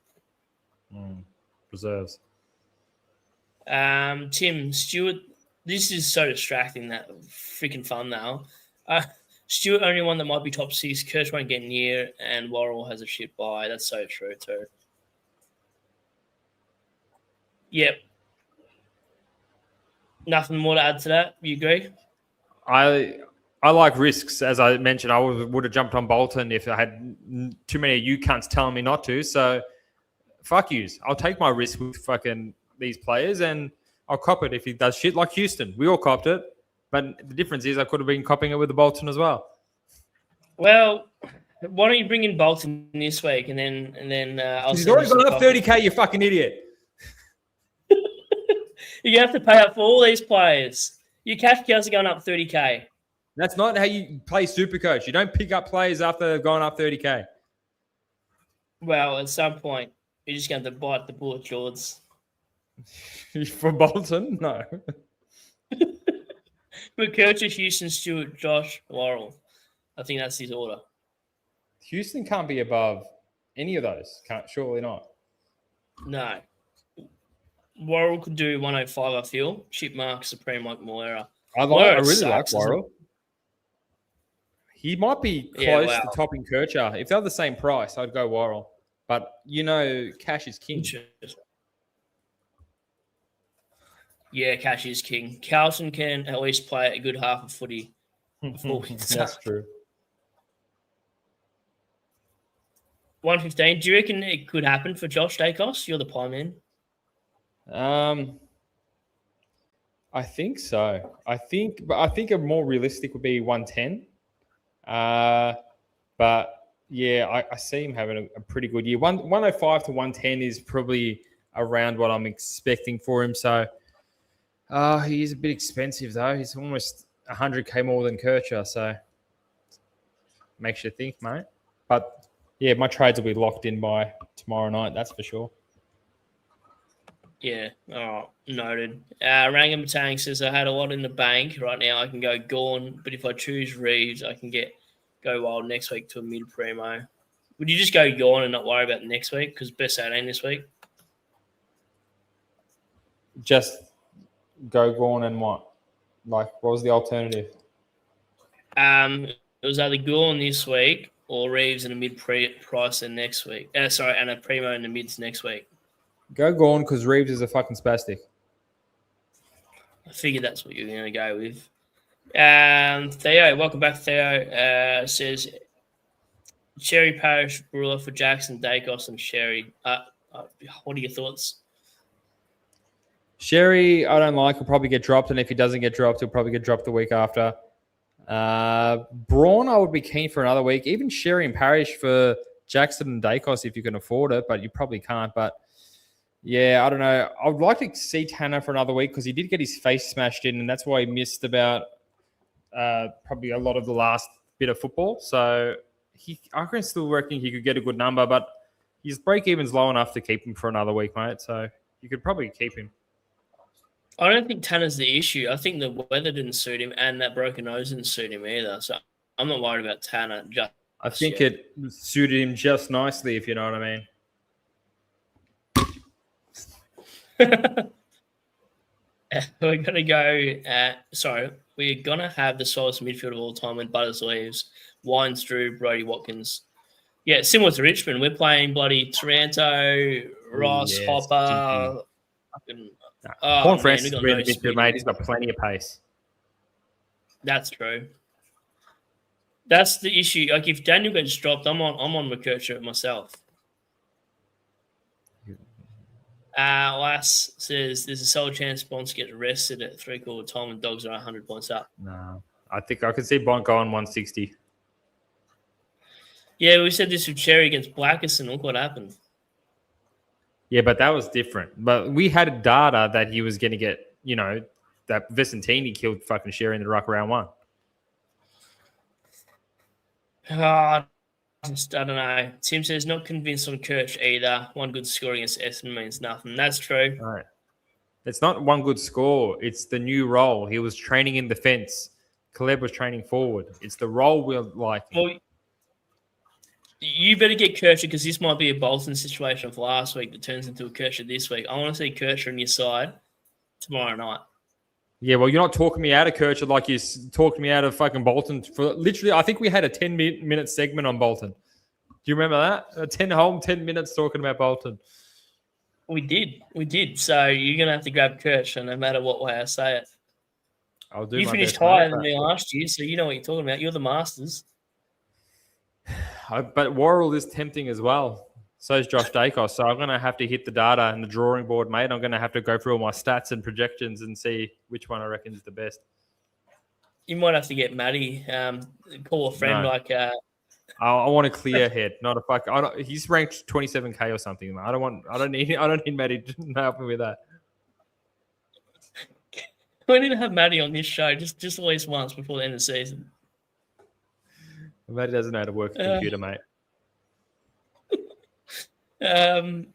Reserves. Tim, Stewart, this is so distracting, that freaking fun now. Stewart only one that might be top 6. Kirsch won't get near, and Worrell has a shit buy. That's so true too. Yep. Nothing more to add to that. You agree? I like risks. As I mentioned, I would have jumped on Bolton if I had too many of you cunts telling me not to. So, fuck yous. I'll take my risk with fucking these players, and I'll cop it if he does shit like Houston. We all copped it. But the difference is I could have been copping it with the Bolton as well. Well, why don't you bring in Bolton this week, and then I'll. He's already gone up 30K, you fucking idiot. You have to pay up for all these players. Your cash cows are going up 30K. That's not how you play Supercoach. You don't pick up players after they've gone up 30K. Well, at some point, you're just going to bite the bullet, Jordz. For Bolton? No. McKercher, Houston, Stewart, Josh, Worrell. I think that's his order. Houston can't be above any of those. Surely not. No. Worrell could do 105, I feel. Chip Mark, Supreme, like Moira. I really like Worrell. He might be close to topping Kircher. If they're the same price, I'd go Worrell. But, cash is king. Yeah, cash is king. Carlton can at least play a good half of footy before we start. That's true. 115. Do you reckon it could happen for Josh Dacos? You're the pie man. I think so. I think a more realistic would be 110. But yeah, I see him having a pretty good year. 105 to 110 is probably around what I'm expecting for him. So he is a bit expensive though. He's almost 100K more than Kircher, so makes you think, mate. But yeah, my trades will be locked in by tomorrow night. That's for sure. Yeah. Oh, noted. Rangam Tang says I had a lot in the bank. Right now I can go Gorn, but if I choose Reeves, I can go wild next week to a mid primo. Would you just go Gorn and not worry about next week because best 18 this week? just go Gawn and what? Like, what was the alternative? It was either Gawn this week or Reeves and a mid-price in next week. And a primo in the mids next week. Go Gawn because Reeves is a fucking spastic. I figured that's what you're going to go with. Theo, welcome back, Theo. Says Sherry Parish ruler for Jackson, Dacos, and Sherry. What are your thoughts? Sherry, I don't like. He'll probably get dropped, and if he doesn't get dropped, he'll probably get dropped the week after. Braun, I would be keen for another week. Even Sherry and Parish for Jackson and Dacos if you can afford it, but you probably can't. But yeah, I don't know. I would like to see Tanner for another week because he did get his face smashed in, and that's why he missed about probably a lot of the last bit of football. So I can still reckon he could get a good number, but his break-even's low enough to keep him for another week, mate. So you could probably keep him. I don't think Tanner's the issue. I think the weather didn't suit him and that broken nose didn't suit him either. So I'm not worried about Tanner. I think it suited him just nicely, if you know what I mean. We're going to go we're going to have the solidest midfield of all time when Butters leaves. Wines, Drew, Brody, Watkins. Yeah, similar to Richmond. We're playing bloody Taranto, Ross, Hopper. Horn Francis is really midfield, mate. He's got plenty of pace. That's true. That's the issue. Like, if Daniel gets dropped, I'm on McKercher myself. Lass says there's a solid chance Bonds get arrested at 3/4 time and Dogs are 100 points up. No, I think I could see Bond going 160. Yeah, we said this with Cherry against Blackerson. Look what happened. Yeah, but that was different. But we had data that he was going to get, that Vicentini killed fucking Sherry in the ruck round one. I don't know. Tim says not convinced on Kirch either. One good score against Essendon means nothing. That's true. All right. It's not one good score. It's the new role. He was training in defence. Caleb was training forward. It's the role we're like. Well, you better get Kircher because this might be a Bolton situation for last week that turns into a Kircher this week. I want to see Kircher on your side tomorrow night. Yeah, well, you're not talking me out of Kircher like you talked me out of fucking Bolton. For literally, I think we had a 10-minute segment on Bolton. Do you remember that? 10 minutes talking about Bolton. We did. So you're going to have to grab Kircher no matter what way I say it. I'll do. You finished higher than me last year, so you know what you're talking about. You're the Masters. But Worrell is tempting as well. So is Josh Dacos. So I'm going to have to hit the data and the drawing board, mate. I'm going to have to go through all my stats and projections and see which one I reckon is the best. You might have to get Matty. Call a friend I want a clear head, not a fuck. He's ranked 27K or something. I don't need Matty to help me with that. We need to have Matty on this show just at least once before the end of the season. Matty doesn't know how to work a computer, mate. Bond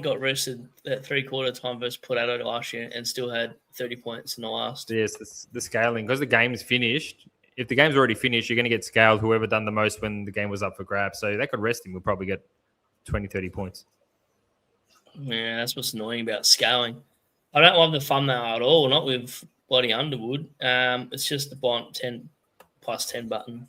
got rested at 3/4 time versus Portato last year and still had 30 points in the last. Yes, the scaling. Because the game's finished, if the game's already finished, you're going to get scaled whoever done the most when the game was up for grabs. So that could rest him. We'll probably get 20, 30 points. Yeah, that's what's annoying about scaling. I don't love the thumbnail at all, not with bloody Underwood. It's just the Bond 10 plus 10 button.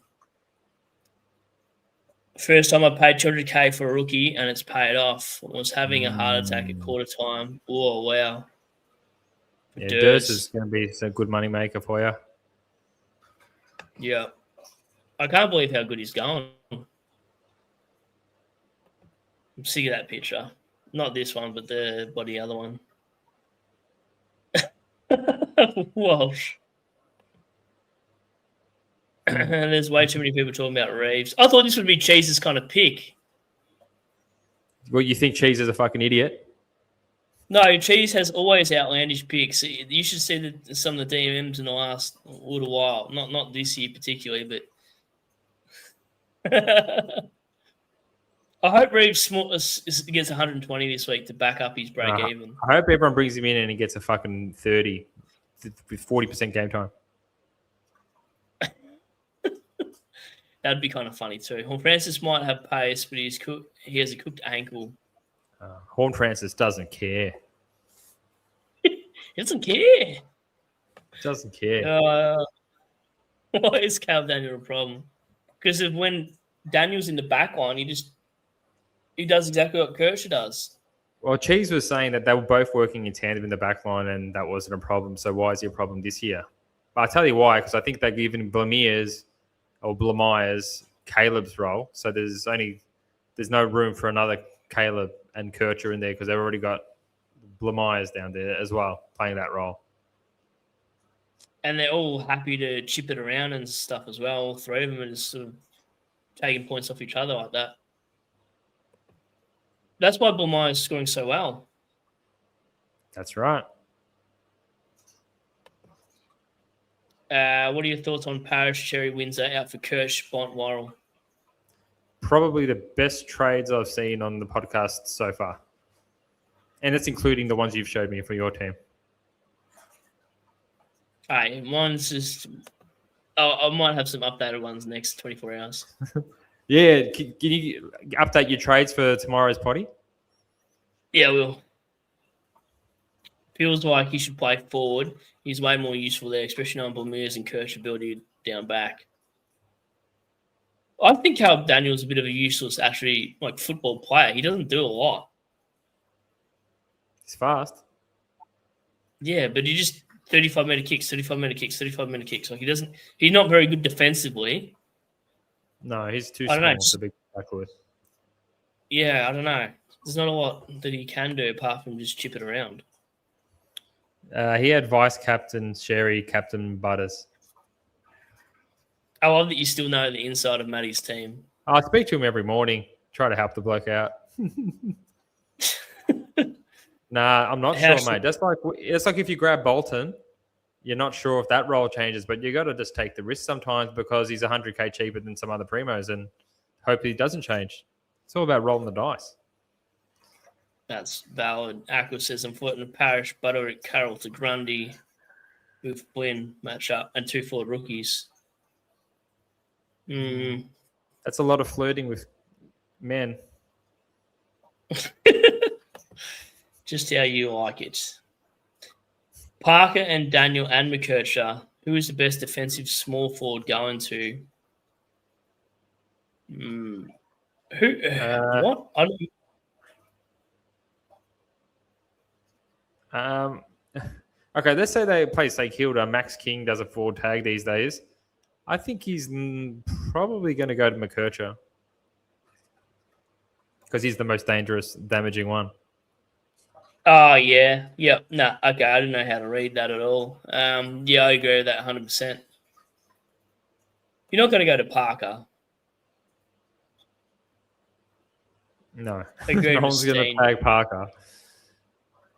First time I paid 200K for a rookie and it's paid off. I was having a heart attack at quarter time. Oh, wow. Yeah, Jordz is going to be a good money maker for you. Yeah. I can't believe how good he's going. I'm sick of that picture. Not this one, but the bloody other one. Walsh. And there's way too many people talking about Reeves. I thought this would be Cheese's kind of pick. Well, you think Cheese is a fucking idiot? No, Cheese has always outlandish picks. You should see some of the DMs in the last little while. Not this year particularly, but I hope Reeves gets 120 this week to back up his break even. I hope everyone brings him in and he gets a fucking 30 with 40% game time. That'd be kind of funny too. Horn Francis might have pace, but he has a cooked ankle. Horn Francis doesn't care. He doesn't care. Doesn't care. Why is Cal Daniel a problem? Because of when Daniel's in the back line, he does exactly what Kershaw does. Well, Cheese was saying that they were both working in tandem in the back line and that wasn't a problem. So why is he a problem this year? But I'll tell you why, because I think they're giving Blamires Caleb's role. So there's no room for another Caleb and Kircher in there because they've already got Blamires down there as well playing that role. And they're all happy to chip it around and stuff as well. All three of them are just sort of taking points off each other like that. That's why Blamire is scoring so well. That's right. What are your thoughts on Parrish, Cherry, Windsor out for Kirsch, Bont, Worrell? Probably the best trades I've seen on the podcast so far. And that's including the ones you've showed me for your team. Hey, mine's just... I might have some updated ones next 24 hours. Yeah, can you update your trades for tomorrow's potty? Yeah, I will. Feels like he should play forward. He's way more useful there, especially on Blamires and Kirsch ability down back. I think Cal Daniel's a bit of a useless, actually, football player. He doesn't do a lot. He's fast. Yeah, but he just 35-meter kicks, 35-meter kicks, 35-meter kicks. He's not very good defensively. No, he's too small to be backward. Yeah, I don't know. There's not a lot that he can do apart from just chip it around. He had vice captain Sherry, captain Butters. I love that you still know the inside of Matty's team. I speak to him every morning. Try to help the bloke out. Nah, I'm not sure, mate. It's like if you grab Bolton, you're not sure if that role changes, but you got to just take the risk sometimes because he's 100K cheaper than some other primos and hope he doesn't change. It's all about rolling the dice. That's valid. Aqua says I'm floating to Parrish, Butterick, Carroll to Grundy with Flynn matchup and 2 forward rookies. That's a lot of flirting with men. Just how you like it. Parker and Daniel and McKercher. Who is the best defensive small forward going to? What? Okay, let's say they play St Kilda. Max King does a forward tag these days. I think he's probably going to go to McKercher because he's the most dangerous, damaging one. Oh, yeah. Yep. No, okay. I didn't know how to read that at all. Yeah, I agree with that 100%. You're not going to go to Parker. No. No one's going to tag Parker.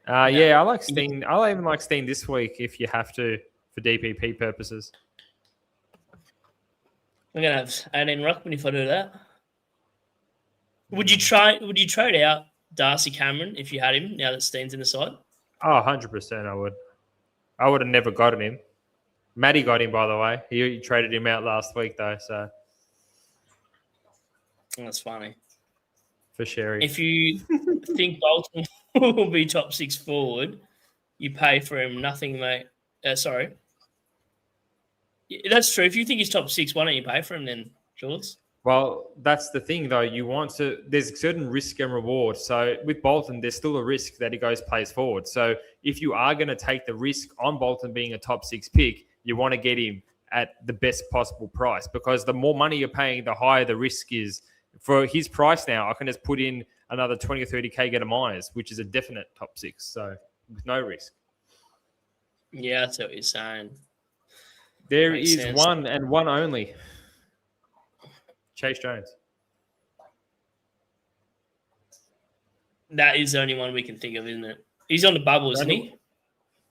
No. Yeah, I like Steen. I even like Steen this week if you have to for DPP purposes. I'm going to have 18 ruckman if I do that. Would you trade out Darcy Cameron if you had him now that Steen's in the side? Oh, 100% I would. I would have never gotten him. Matty got him, by the way. He traded him out last week, though. So that's funny. For Sherry. If you think Bolton will be top 6 forward, you pay for him nothing, mate. Sorry. That's true. If you think he's top 6, why don't you pay for him then, Jordz? Well, that's the thing, though. There's a certain risk and reward. So with Bolton, there's still a risk that he plays forward. So if you are going to take the risk on Bolton being a top 6 pick, you want to get him at the best possible price because the more money you're paying, the higher the risk is. For his price now, I can just put in another 20 or 30K, get a Myers, which is a definite top 6. So with no risk. Yeah, that's what you're saying. There is sense. One and one only. Chase Jones. That is the only one we can think of, isn't it? He's on the bubble, isn't he?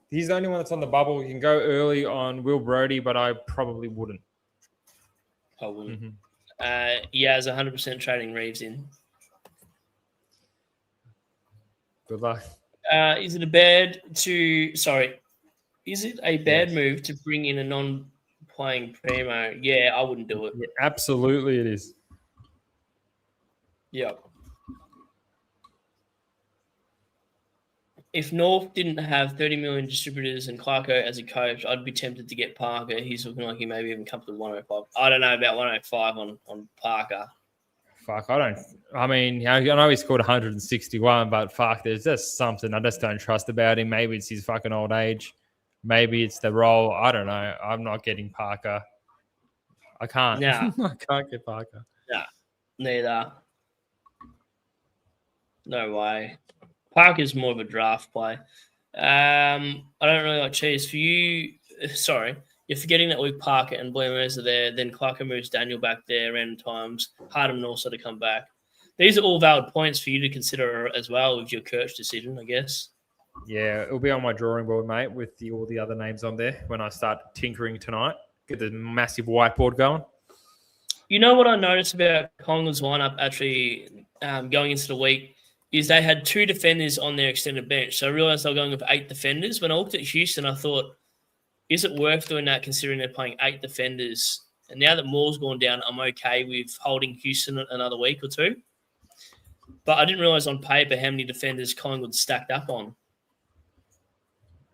He's the only one that's on the bubble. You can go early on Will Brodie, but I probably wouldn't. I wouldn't. Mm-hmm. Yeah, as 100% trading Reeves in. Good luck. Is it a bad move to bring in a non-playing primo? Yeah, I wouldn't do it. Yeah, absolutely it is. Yeah. if North didn't have 30 million distributors and Clarko as a coach, I'd be tempted to get Parker. He's looking like he maybe even comes to 105. I don't know about 105 on Parker. Fuck, I mean, I know he scored 161, but fuck, there's just something I just don't trust about him. Maybe it's his fucking old age. Maybe it's the role. I don't know. I'm not getting Parker. I can't. Yeah. I can't get Parker. Yeah, neither. No way. Parker's more of a draft play. I don't really like Cheese. For you, sorry, you're forgetting that with Parker and Blairmez are there, then Clarko moves Daniel back there random times, Hardham also to come back. These are all valid points for you to consider as well with your coach decision, I guess. Yeah, it'll be on my drawing board, mate, with all the other names on there when I start tinkering tonight. Get the massive whiteboard going. You know what I noticed about Collingwood's lineup actually going into the week is they had 2 defenders on their extended bench. So I realised they were going with 8 defenders. When I looked at Houston, I thought, is it worth doing that considering they're playing 8 defenders? And now that Moore's gone down, I'm okay with holding Houston another week or 2. But I didn't realise on paper how many defenders Collingwood stacked up on.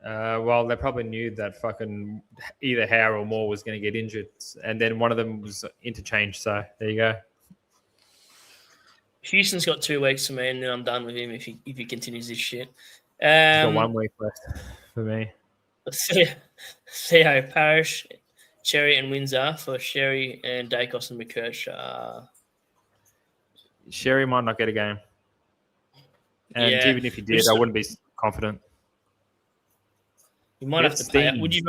Well, they probably knew that fucking either Howe or Moore was going to get injured. And then one of them was interchanged. So there you go. Houston's got 2 weeks for me, and then I'm done with him if he continues this shit. He's got 1 week left for me. Theo Parrish, Cherry and Windsor for Sherry and Dacos and McKersh. Sherry might not get a game. And even if he did, I wouldn't be confident. You might have to pay up. Would you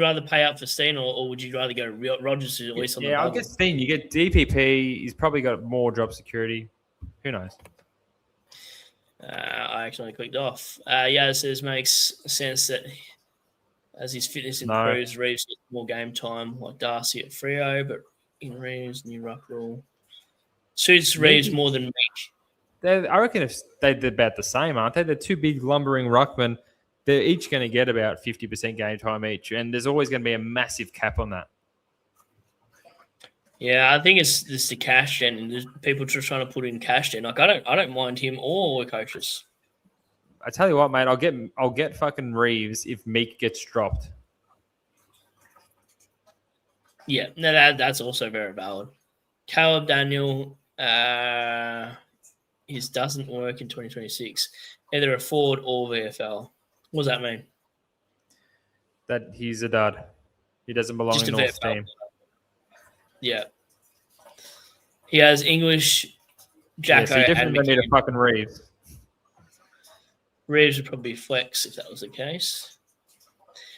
rather pay up for Steen or would you rather go Rogers at least on the bubble? I'll get Steen. You get DPP. He's probably got more job security. Who knows? I actually clicked off. It says makes sense that as his fitness improves, Reeves gets more game time like Darcy at Freo, but in Reeves, new ruck rule suits Reeves more than Meek. I reckon if they're about the same, aren't they? They're 2 big lumbering ruckmen. They're each going to get about 50% game time each, and there's always going to be a massive cap on that. Yeah, I think it's just the cash and there's people just trying to put in cash in. Like I don't mind him or the coaches. I tell you what, mate, I'll get fucking Reeves if Meek gets dropped. Yeah, no, that's also very valid. Caleb Daniel, his doesn't work in 2026. Either a forward or VFL. What does that mean? That he's a dud. He doesn't belong in North's team. Yeah. He has English, Jacko, so definitely and need a fucking Reeves. Reeves would probably flex if that was the case.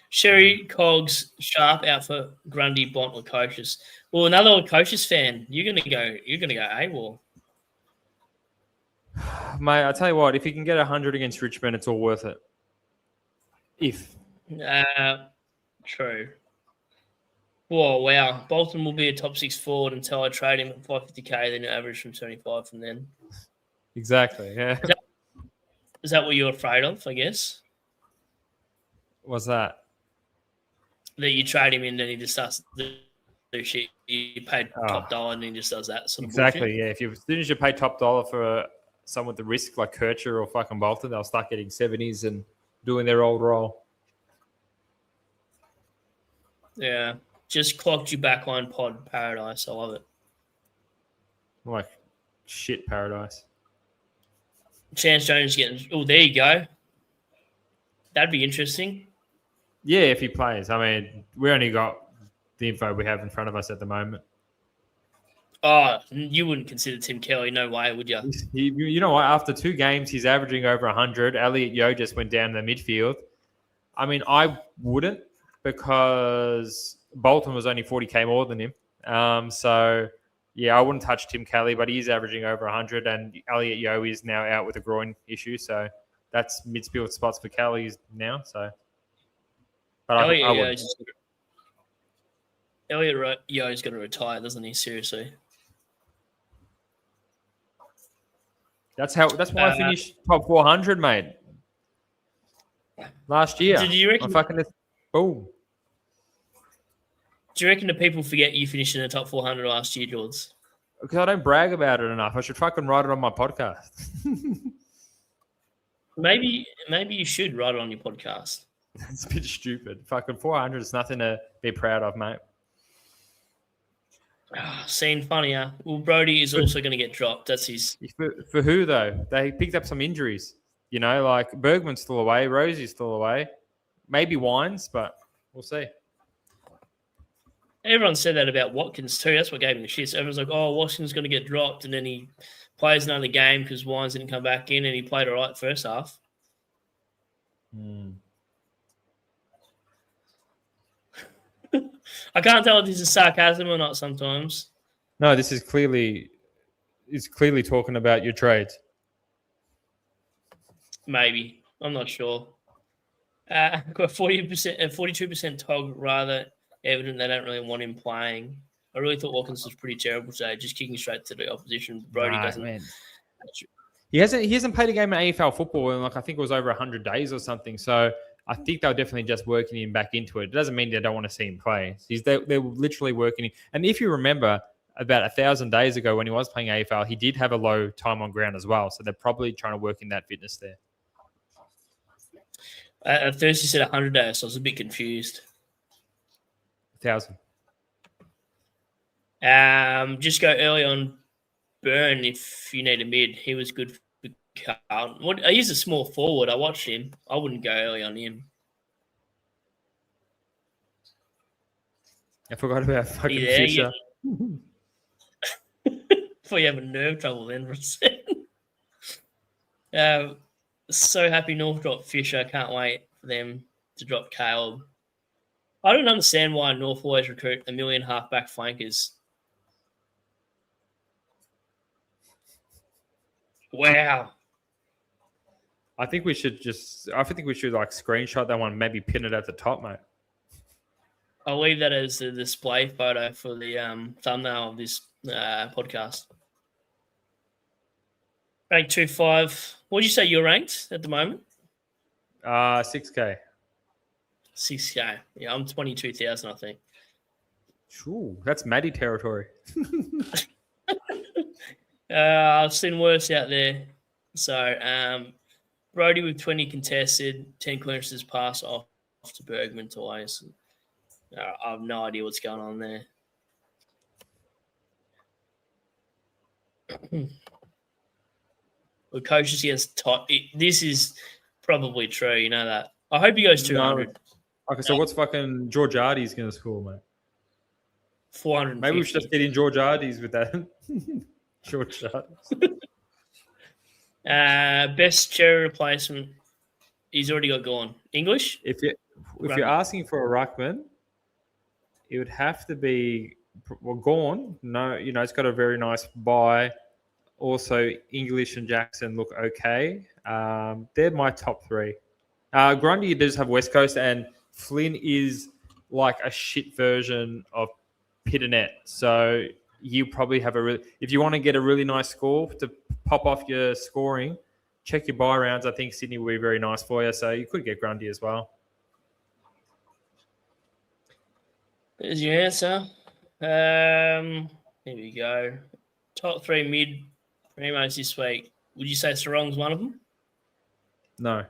Sherry, Cogs, Sharp out for Grundy, Bont, or Coaches. Well, another Coaches fan. You're gonna go AWOL. Mate, I tell you what, if you can get 100 against Richmond, it's all worth it. True. Whoa, wow. Bolton will be a top 6 forward until I trade him at 550k, then you average from 75 from then. Exactly, yeah. Is that what you're afraid of, I guess? What's that? That you trade him in and he just starts to do shit. You paid top dollar and he just does that sort of exactly, bullshit. Yeah. As soon as you pay top dollar for someone with the risk like Kircher or fucking Bolton, they'll start getting 70s and doing their old role. Yeah. Just clocked you backline pod paradise. I love it. Like shit paradise. Chance Jones getting... Oh, there you go. That'd be interesting. Yeah, if he plays. I mean, we only got the info we have in front of us at the moment. Oh, you wouldn't consider Tim Kelly. No way, would you? You know what? After 2 games, he's averaging over 100. Elliot Yeo just went down in the midfield. I mean, I wouldn't because Bolton was only 40k more than him. So, yeah, I wouldn't touch Tim Kelly, but he's averaging over 100, and Elliot Yeo is now out with a groin issue. So that's midfield spots for Kelly now. So, but Elliot Yeo's going to retire, doesn't he? Seriously. That's why I finished top 400, mate. Last year. Did you reckon? Boom. Do you reckon the people forget you finished in the top 400 last year, Jordz? Because I don't brag about it enough. I should fucking write it on my podcast. Maybe you should write it on your podcast. It's a bit stupid. Fucking 400 is nothing to be proud of, mate. Seen funnier. Well, Brody is also going to get dropped. That's his. For who, though? They picked up some injuries. You know, like Bergman's still away. Rosie's still away. Maybe Wines, but we'll see. Everyone said that about Watkins too. That's what gave him the shit. So everyone's like, oh, Watkins going to get dropped. And then he plays another game because Wines didn't come back in and he played all right first half. I can't tell if this is sarcasm or not sometimes. No, this is clearly talking about your trades. Maybe. I'm not sure. Got 42% Tog, rather evident they don't really want him playing. I really thought Watkins was pretty terrible today, just kicking straight to the opposition. Brody doesn't. Man. He hasn't played a game of AFL football in I think it was over 100 days or something. So I think they're definitely just working him back into it. It doesn't mean they don't want to see him play. They're literally working him. And if you remember, about 1,000 days ago when he was playing AFL, he did have a low time on ground as well. So they're probably trying to work in that fitness there. At first, you said 100 days, so I was a bit confused. 1,000. Just go early on Burn if you need a mid. He was good for Carlton. He's a small forward. I watched him. I wouldn't go early on him. I forgot about fucking Fisher. Before you have a nerve trouble then for a second. So happy North dropped Fisher. Can't wait for them to drop Caleb. I don't understand why North always recruit 1 million halfback flankers. Wow. I think we should like screenshot that one, maybe pin it at the top, mate. I'll leave that as the display photo for the thumbnail of this podcast. Ranked 2.5. What did you say you're ranked at the moment? 6K. 6K. Yeah, I'm 22,000, I think. Ooh, that's Maddie territory. I've seen worse out there. So, Brody with 20 contested, 10 clearances pass off to Bergman twice. I have no idea what's going on there. Well, coaches against top. This is probably true. You know that. I hope he goes 200. Okay, so what's fucking George Ardy's going to score, mate? 450. Maybe we should just get in George Ardy's with that. George Ardy's. Best Cherry replacement. He's already got gone. English? If you're asking for a ruckman, it would have to be Gorn. No, it's got a very nice buy. Also, English and Jackson look okay. They're my top three. Grundy does have West Coast, and Flynn is like a shit version of Pitternet. So you probably have if you want to get a really nice score to pop off your scoring, check your buy rounds. I think Sydney will be very nice for you. So you could get Grundy as well. There's your answer. Here we go. Top three mid primos this week. Would you say Sarong's one of them? No.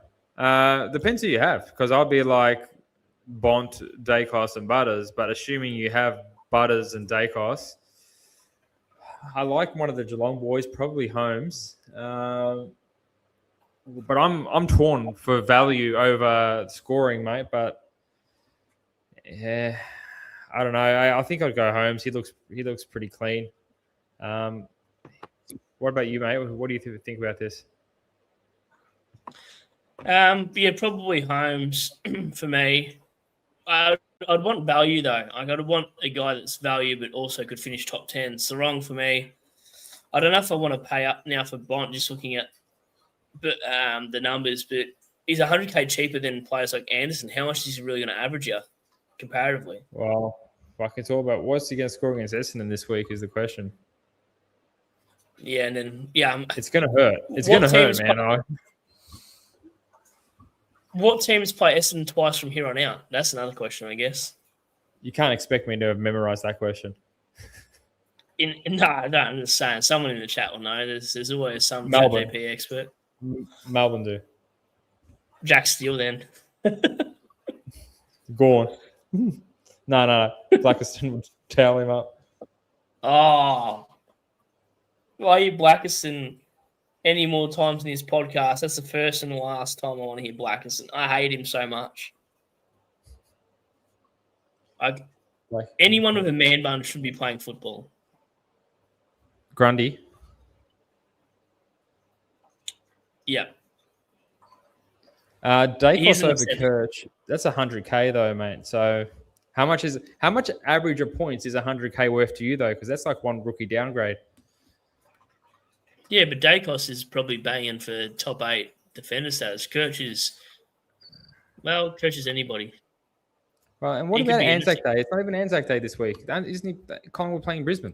Depends who you have, because I'll be like Bont, Dacos, and Butters. But assuming you have Butters and Dacos, I like one of the Geelong boys, probably Holmes. But I'm torn for value over scoring, mate. But yeah, I don't know. I think I'd go Holmes. He looks pretty clean. What about you, mate? What do you think about this? Yeah, probably Holmes for me. I'd want value though. I'd want a guy that's value but also could finish top 10. Sarong for me. I don't know if I want to pay up now for Bont, just looking at the numbers, but he's 100k cheaper than players like Anderson. How much is he really going to average you comparatively? Well, fuck, it's all about what's he going to score against Essendon this week is the question. Yeah, and then it's going to hurt. It's going to hurt, man. What teams play Essendon twice from here on out? That's another question, I guess. You can't expect me to have memorized that question. No, I'm just saying. Someone in the chat will know. There's always some Melbourne. JP expert. Melbourne do. Jack Steele then. Gone. No. Blackiston would towel him up. Oh. Why are you Blackiston any more times in this podcast? That's the first and the last time I want to hear Blackiston. I hate him so much. Anyone with a man bun should be playing football. Grundy. Yeah. Dacos over Kirch. That's 100K though, mate. So how much average of points is 100K worth to you though? Because that's like one rookie downgrade. Yeah, but Dacos is probably banging for top 8 defender status. Kirch is anybody. Right, and what about Anzac Day? It's not even Anzac Day this week. Isn't he Collingwood playing Brisbane?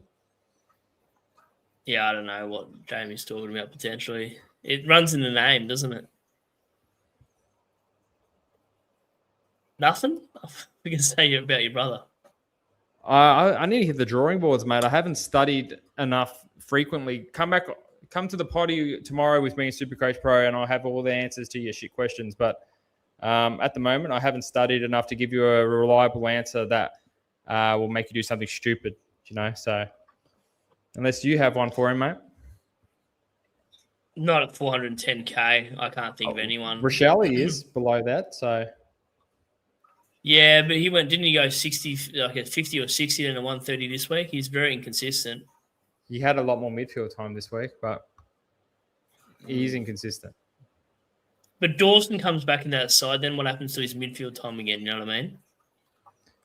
Yeah, I don't know what Jamie's talking about potentially. It runs in the name, doesn't it? Nothing? We can say about your brother. I need to hit the drawing boards, mate. I haven't studied enough frequently. Come to the potty tomorrow with me and Supercoach Pro, and I'll have all the answers to your shit questions. But at the moment, I haven't studied enough to give you a reliable answer that will make you do something stupid, So unless you have one for him, mate. Not at 410K. I can't think of anyone. Rochelle is below that, so... Yeah, but didn't he go 60, like a 50 or 60 and a 130 this week? He's very inconsistent. He had a lot more midfield time this week, but he's inconsistent. But Dawson comes back in that side, then what happens to his midfield time again? You know what I mean?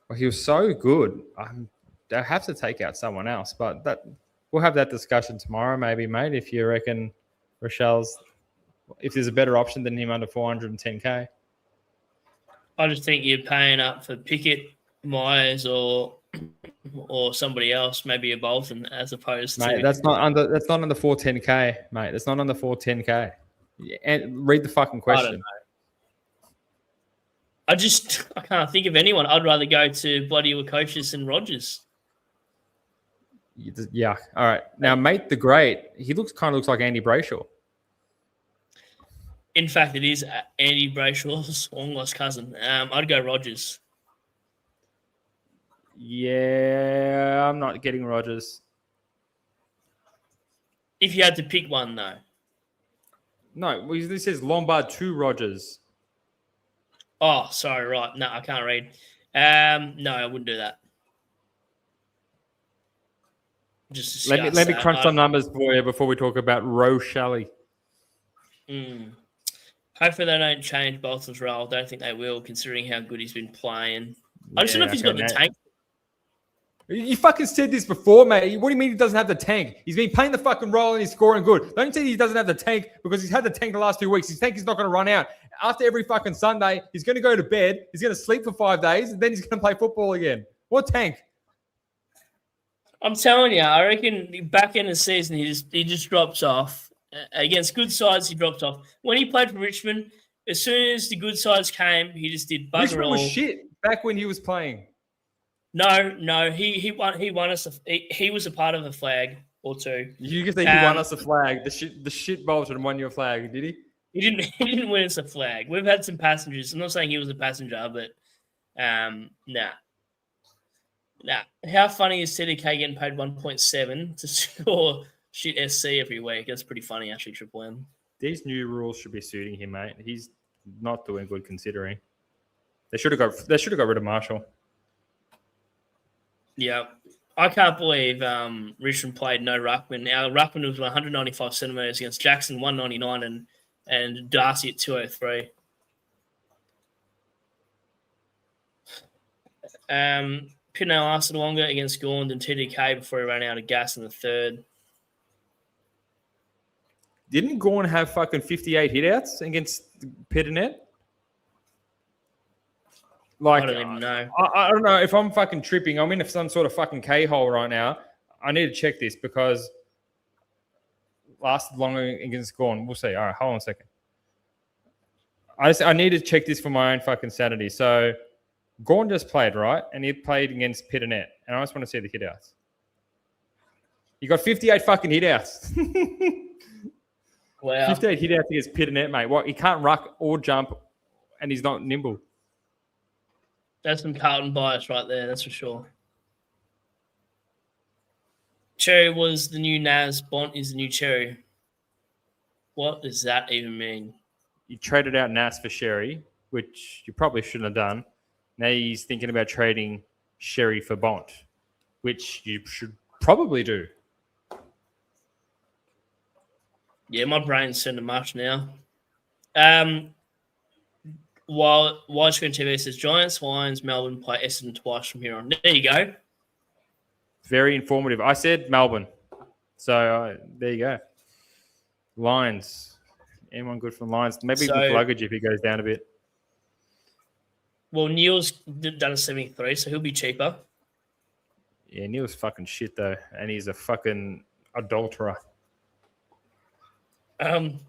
Well, he was so good. They'll have to take out someone else, but we'll have that discussion tomorrow, maybe, mate, if you reckon if there's a better option than him under 410K. I just think you're paying up for Pickett, Myers, or somebody else, maybe a Bolton, as opposed to. Mate, that's not under 410K, mate. That's not under 410K. And read the fucking question. I can't think of anyone. I'd rather go to bloody Coaches and Rogers. Yeah. All right. Now, mate, the great. He kind of looks like Andy Brayshaw. In fact, it is Andy Brayshaw's long-lost cousin. I'd go Rogers. Yeah, I'm not getting Rogers. If you had to pick one, though. No, this says Lombard to Rogers. Oh, sorry, right. No, I can't read. No, I wouldn't do that. Just let me crunch some numbers for you before we talk about Rochelle. Hopefully they don't change Bolton's role. I don't think they will, considering how good he's been playing. I just don't know if he's got the tank. You fucking said this before, mate. What do you mean he doesn't have the tank? He's been playing the fucking role and he's scoring good. Don't say he doesn't have the tank because he's had the tank the last 2 weeks. His tank is not going to run out. After every fucking Sunday, he's going to go to bed. He's going to sleep for 5 days and then he's going to play football again. What tank? I'm telling you, I reckon the back end of the season, he just drops off. Against good sides, he dropped off. When he played for Richmond, as soon as the good sides came, he just did bugger Richmond all. Was shit back when he was playing. No, he won us. He was a part of a flag or two. You can say he won us a flag. The shit Bolton won you a flag, did he? He didn't win us a flag. We've had some passengers. I'm not saying he was a passenger, but nah. How funny is CDK getting paid 1.7 to score shit SC every week? That's pretty funny, actually, Triple M. These new rules should be suiting him, mate. He's not doing good considering. They should have got rid of Marshall. Yeah. I can't believe Richmond played no ruckman. Now ruckman was 195 centimetres against Jackson 199 and Darcy at 203. Pinot lasted longer against Gaunt and TDK before he ran out of gas in the third. Didn't Gaunt have fucking 58 hitouts against Petanet? Like, I don't even know. I don't know if I'm fucking tripping. I'm in some sort of fucking K-hole right now. I need to check this because lasted longer against Gaunt. We'll see. All right, hold on a second. I need to check this for my own fucking sanity. So Gaunt just played, right? And he played against Petanet. And I just want to see the hitouts. He got 58 fucking hitouts. Wow. 58 hitouts against Petanet, mate. What? He can't ruck or jump and he's not nimble. That's some Carlton bias right there, that's for sure. Cherry was the new Naz. Bont is the new Cherry. What does that even mean? You traded out Nas for Sherry, which you probably shouldn't have done. Now he's thinking about trading Sherry for Bont, which you should probably do. Yeah, my brain's turned to mush now. While Widescreen TV says Giants, Lions, Melbourne play Essendon twice from here on. There you go. Very informative. I said Melbourne. So there you go. Lions. Anyone good from Lions? Maybe with luggage if he goes down a bit. Well, Neil's done a 73, so he'll be cheaper. Yeah, Neil's fucking shit, though. And he's a fucking adulterer. Callahan.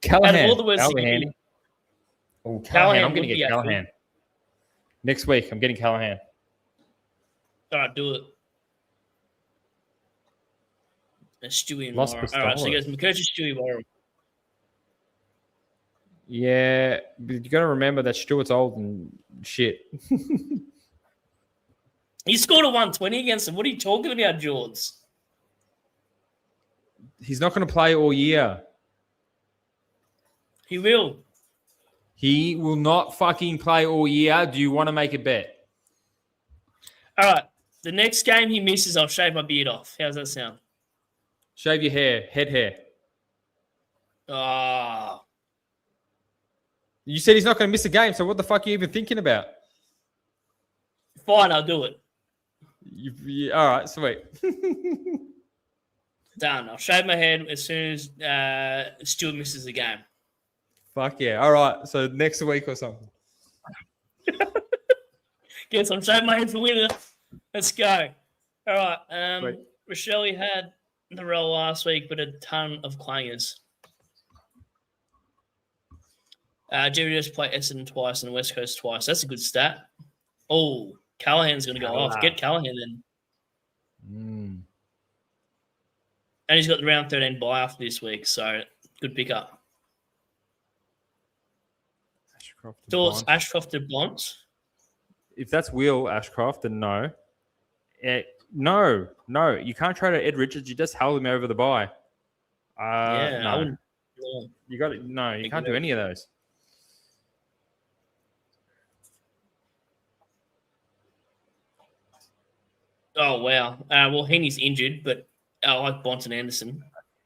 Callahan. All the words Callahan. Oh, Callahan. I'm going to get Callahan. Next week, I'm getting Callahan. All right, do it. And Stewie and Lost Warren. All right, so he goes McCurch, Stewie, Warren. Yeah, but you got to remember that Stewart's old and shit. He scored a 120 against him. What are you talking about, Jordz? He's not going to play all year. He will. He will not fucking play all year. Do you want to make a bet? All right. The next game he misses, I'll shave my beard off. How's that sound? Shave your hair, head hair. Oh. You said he's not going to miss a game, so what the fuck are you even thinking about? Fine, I'll do it. All right, sweet. Done. I'll shave my head as soon as Stuart misses a game. Fuck yeah. All right, so next week or something. Guess I'm shaving my head for winner. Let's go. All right. Rochelle had the role last week, but a ton of clangers. Jerry just played Essendon twice and the West Coast twice. That's a good stat. Oh, Callahan's going to go off. Get Callahan then. And he's got the round 13 bye after this week, so good pickup. Thoughts, Ashcroft to Bont? If that's Will Ashcroft, then no. No. You can't trade out Ed Richards. You just held him over the bye. No. You got it. No, you can't do any of those. Oh, wow. Well, Heaney's injured, but I like Bont and Anderson.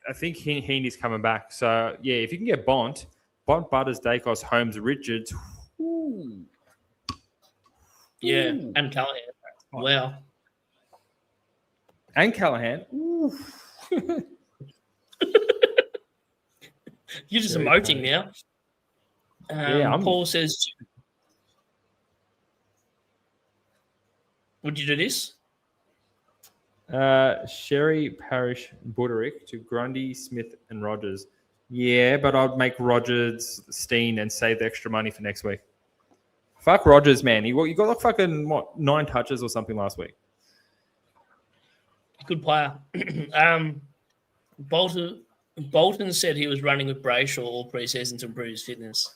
I think Heaney's coming back. So, yeah, if you can get Bont, Butters, Dacos, Holmes, Richards. Ooh. Yeah, and Callahan. Wow. And Callahan. Ooh. You're just emoting now. Paul says, would you do this? Sherry, Parrish, Buderick to Grundy, Smith, and Rogers. Yeah, but I'd make Rogers, Steen, and save the extra money for next week. Fuck Rogers, man. You got like fucking, 9 touches or something last week. Good player. Bolton said he was running with Brayshaw all preseason to improve his fitness.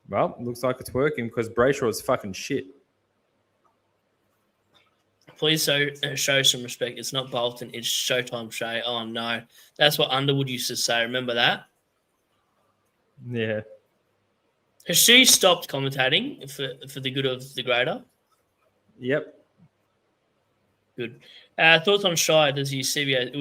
Well, looks like it's working because Brayshaw is fucking shit. Please show some respect. It's not Bolton, it's Showtime Shay. Oh, no. That's what Underwood used to say. Remember that? Yeah. Has she stopped commentating for the good of the grader? Yep. Good. Thoughts on Shy? Does he CBA?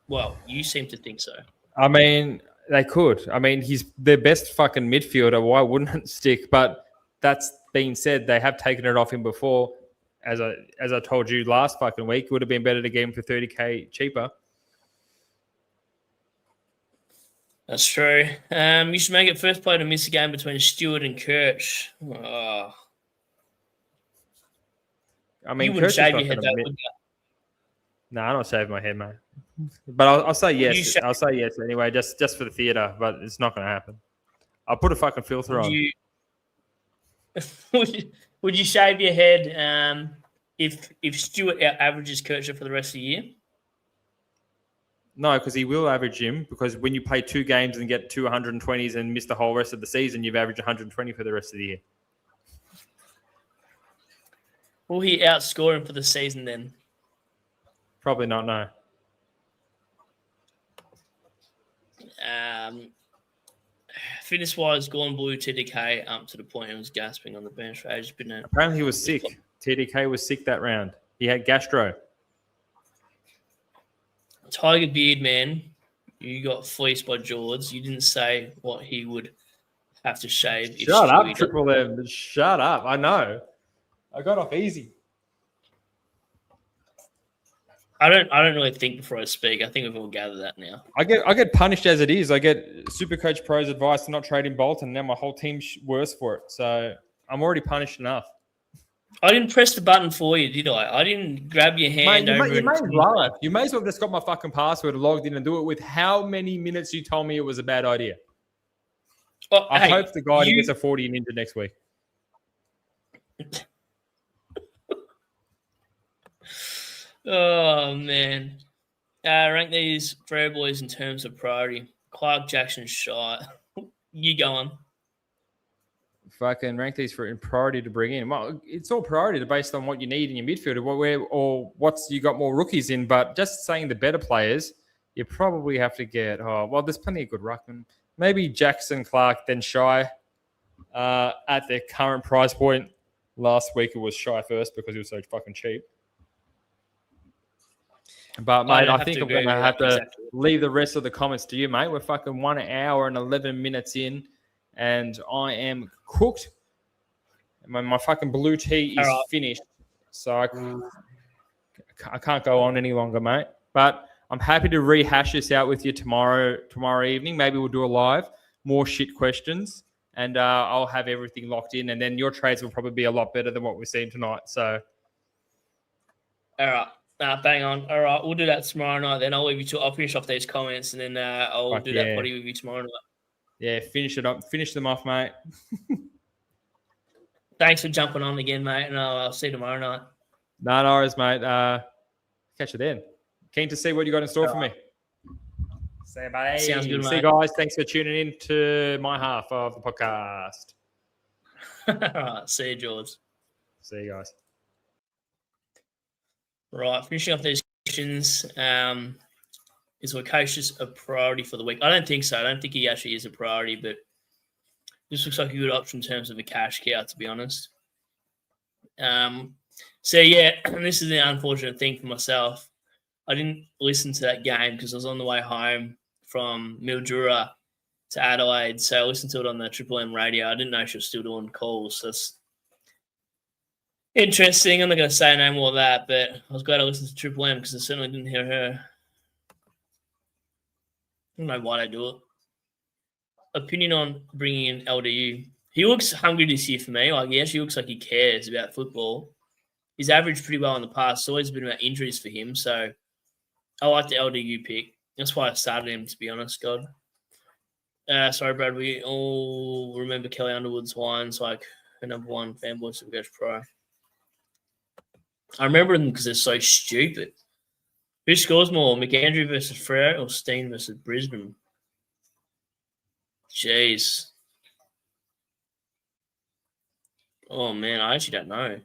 Well, you seem to think so. I mean, they could. I mean, he's their best fucking midfielder. Why wouldn't it stick? But that's being said, they have taken it off him before. As I told you last fucking week, it would have been better to get him for $30K cheaper. That's true. You should make it first play to miss a game between Stewart and Kirch. Oh. I mean, you wouldn't shave your head, though, would you? No, I'm not shaving my head, mate. But I'll say yes. I'll say yes anyway, just for the theatre, but it's not going to happen. I'll put a fucking filter on. Would you shave your head if Stewart averages Kircher for the rest of the year? No, because he will average him, because when you play 2 games and get 2 120s and miss the whole rest of the season, you've averaged 120 for the rest of the year. Will he outscore him for the season then? Probably not, no. Fitness-wise, Gone Blue, TDK up to the point he was gasping on the bench for ages. Apparently he was sick. TDK was sick that round. He had gastro. Tiger Beard, man, you got fleeced by Jordz. You didn't say what he would have to shave. Shut up, Triple M. Shut up. I know. I got off easy. I don't really think before I speak. I think we've all gathered that now. I get punished as it is. I get Supercoach Pro's advice to not trade in Bolton. Now my whole team's worse for it. So I'm already punished enough. I didn't press the button for you, did I? I didn't grab your hand. Mate, you may as well. You may as well have just got my fucking password, logged in, and do it with how many minutes you told me it was a bad idea. Well, I hope the guy gets a 40 ninja next week. Oh, man. Rank these Freo boys in terms of priority. Clark, Jackson, shot. You go on. Fucking rank these in priority to bring in. Well, it's all priority based on what you need in your midfield or what's you got more rookies in. But just saying the better players, you probably have to get. There's plenty of good ruckmen. Maybe Jackson, Clark, then Shy at their current price point. Last week it was Shy first because he was so fucking cheap. But, mate, I think I'm going to have to leave the rest of the comments to you, mate. We're fucking 1 hour and 11 minutes in, and I am cooked. My fucking blue tea is finished, so I can't go on any longer, mate. But I'm happy to rehash this out with you tomorrow evening. Maybe we'll do a live, more shit questions, and I'll have everything locked in, and then your trades will probably be a lot better than what we're seeing tonight. So, all right. Bang on. All right, we'll do that tomorrow night. Then I'll leave you to. I'll finish off these comments, and then I'll do that potty with you tomorrow night. Yeah, finish it up. Finish them off, mate. Thanks for jumping on again, mate, and I'll see you tomorrow night. No worries, mate. Catch you then. Keen to see what you got in store for me. See you, buddy. Sounds good, mate. See you guys. Thanks for tuning in to my half of the podcast. All right, see you, Jordz. See you guys. Right, finishing off these questions. Is Wakocious a priority for the week? I don't think so. I don't think he actually is a priority, but this looks like a good option in terms of a cash cow, to be honest. So, yeah, and this is the unfortunate thing for myself. I didn't listen to that game because I was on the way home from Mildura to Adelaide, so I listened to it on the Triple M radio. I didn't know she was still doing calls, so that's interesting. I'm not going to say no more of that, but I was glad I listened to Triple M because I certainly didn't hear her. I don't know why they do it. Opinion on bringing in LDU. He looks hungry this year for me. Like, he actually looks like he cares about football. He's averaged pretty well in the past. It's always been about injuries for him, so I like the LDU pick. That's why I started him, to be honest, God. Sorry, Brad. We all remember Kelly Underwood's lines, like her number one fanboy Supercoach Pro. I remember them because they're so stupid. Who scores more, McAndrew versus Freo or Steen versus Brisbane? Jeez. Oh, man, I actually don't know.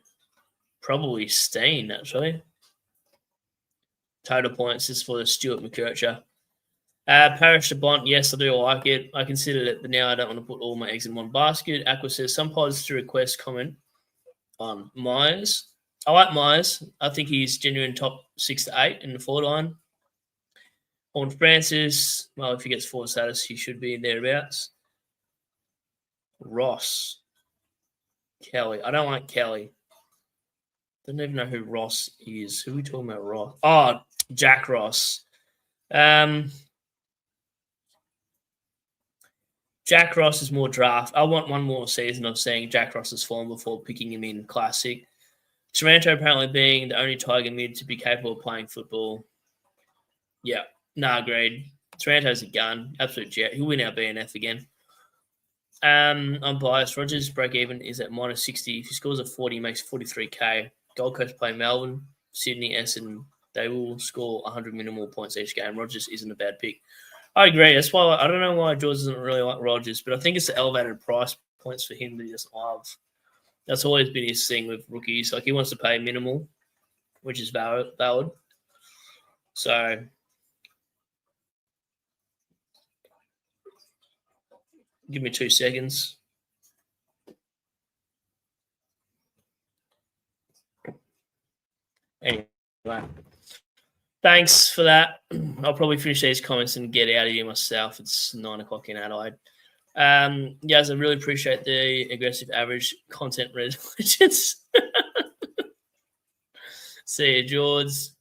Probably Steen, actually. Total points is for the Stuart McKercher. Parish to Bont, yes, I do like it. I considered it, but now I don't want to put all my eggs in one basket. Aqua says, some pods to request comment on Myers. I like Myers. I think he's genuine top 6 to 8 in the forward line. Horn Francis, well, if he gets forward status, he should be thereabouts. Ross. Kelly. I don't like Kelly. Don't even know who Ross is. Who are we talking about, Ross? Oh, Jack Ross. Jack Ross is more draft. I want one more season of seeing Jack Ross's form before picking him in Classic. Taranto apparently being the only Tiger mid to be capable of playing football. Yeah, agreed. Taranto's a gun. Absolute jet. He'll win our BNF again. I'm biased. Rogers' break-even is at -60. If he scores a 40, he makes 43K. Gold Coast play Melbourne, Sydney, Essendon, they will score 100 minimal points each game. Rogers isn't a bad pick. I agree. That's why I don't know why Jordz doesn't really like Rogers, but I think it's the elevated price points for him that he doesn't love. That's always been his thing with rookies. Like, he wants to pay minimal, which is valid. So give me 2 seconds. Anyway, thanks for that. I'll probably finish these comments and get out of here myself. It's 9 o'clock in Adelaide. Guys, I really appreciate the aggressive average content resolutions. See you, Jordz.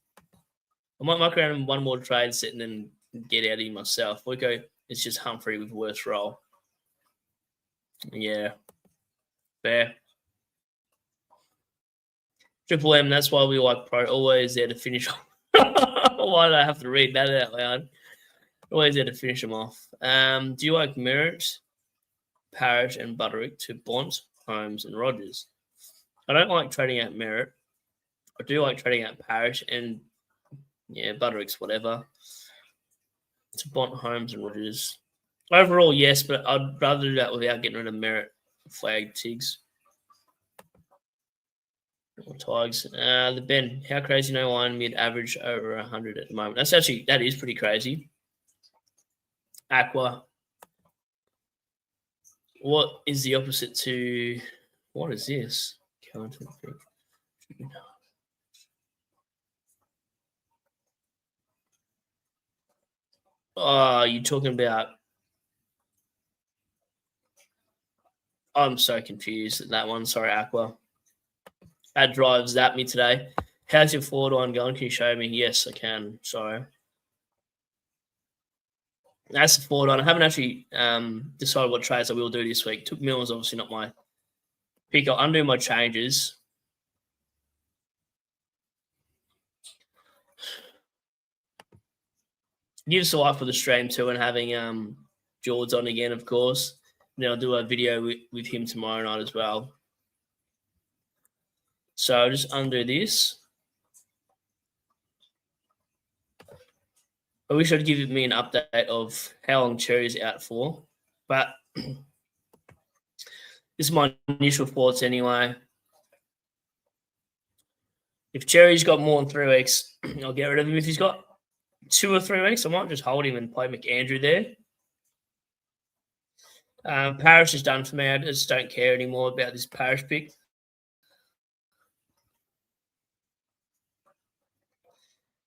I might muck around in one more trade set and then get out of here myself. It's just Humphrey with worst roll. Yeah. Fair. Triple M, that's why we like Pro. Always there to finish off. Why did I have to read that out loud? Always there to finish them off. Do you like Merritt, Parrish, and Butterick to Bont, Holmes, and Rogers? I don't like trading out Merritt. I do like trading out Parrish and, Butterick's whatever. To Bont, Holmes, and Rogers. Overall, yes, but I'd rather do that without getting rid of Merritt flag Tigs. Tigers. The Ben, how crazy no line mid average over 100 at the moment. That is pretty crazy. Aqua. What is the opposite to what is this? Oh, you're talking about. I'm so confused at that one. Sorry, Aqua. That drives at me today. How's your forward line going? Can you show me? Yes, I can. Sorry. That's the forward line. I haven't actually decided what trades I will do this week. Took Miller's obviously not my pick. I'll undo my changes. Give us a like for the stream too, and having Jordz on again, of course. Then I'll do a video with him tomorrow night as well. So I'll just undo this. I wish I'd give me an update of how long Cherry's out for, but this is my initial thoughts anyway. If Cherry's got more than 3 weeks, I'll get rid of him. If he's got 2 or 3 weeks, I might just hold him and play McAndrew there. Parrish is done for me. I just don't care anymore about this Parrish pick.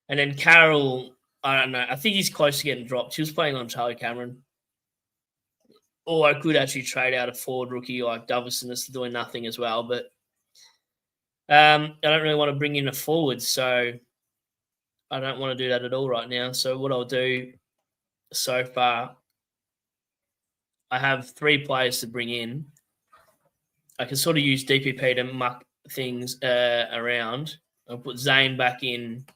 And then Carroll, I don't know. I think he's close to getting dropped. He was playing on Charlie Cameron. Or I could actually trade out a forward rookie like Dovison that's doing nothing as well. But I don't really want to bring in a forward, so I don't want to do that at all right now. So what I'll do so far, I have 3 players to bring in. I can sort of use DPP to muck things around. I'll put Zane back in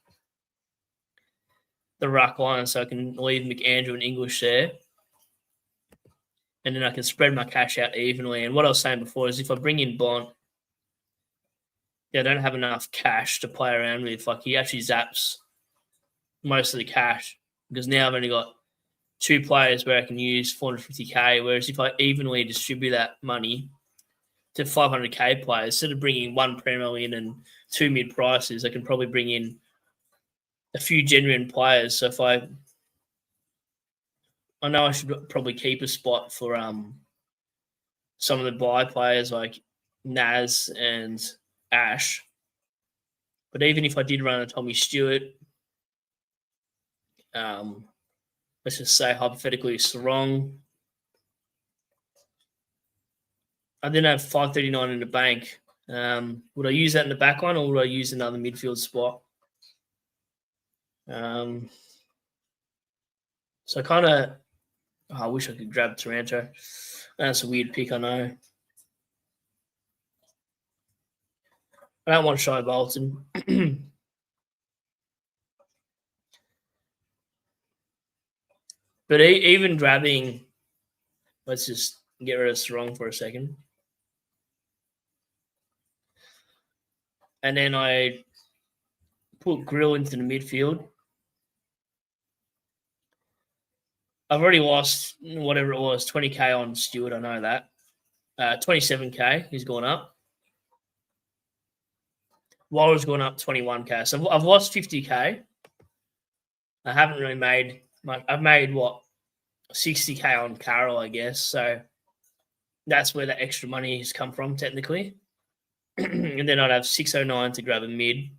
the ruck line so I can leave McAndrew and English there. And then I can spread my cash out evenly. And what I was saying before is if I bring in Bont, I don't have enough cash to play around with. Like, he actually zaps most of the cash because now I've only got 2 players where I can use 450k, whereas if I evenly distribute that money to 500k players, instead of bringing 1 Primo in and 2 mid prices, I can probably bring in a few genuine players. So if I know I should probably keep a spot for some of the buy players like Naz and Ash. But even if I did run a Tommy Stewart, let's just say hypothetically Sarong, I then have 539 in the bank. Would I use that in the back line or would I use another midfield spot? So kind of, I wish I could grab Taranto. That's a weird pick, I know. I don't want Shy Bolton. But even grabbing, let's just get rid of Sarong for a second. And then I put Grill into the midfield. I've already lost whatever it was, 20K on Stewart. I know that. 27K, he's gone up. Waller's gone up 21K. So I've lost 50K. I haven't really made much. I've made, 60K on Carroll, I guess. So that's where the extra money has come from, technically. And then I'd have 609 to grab a mid.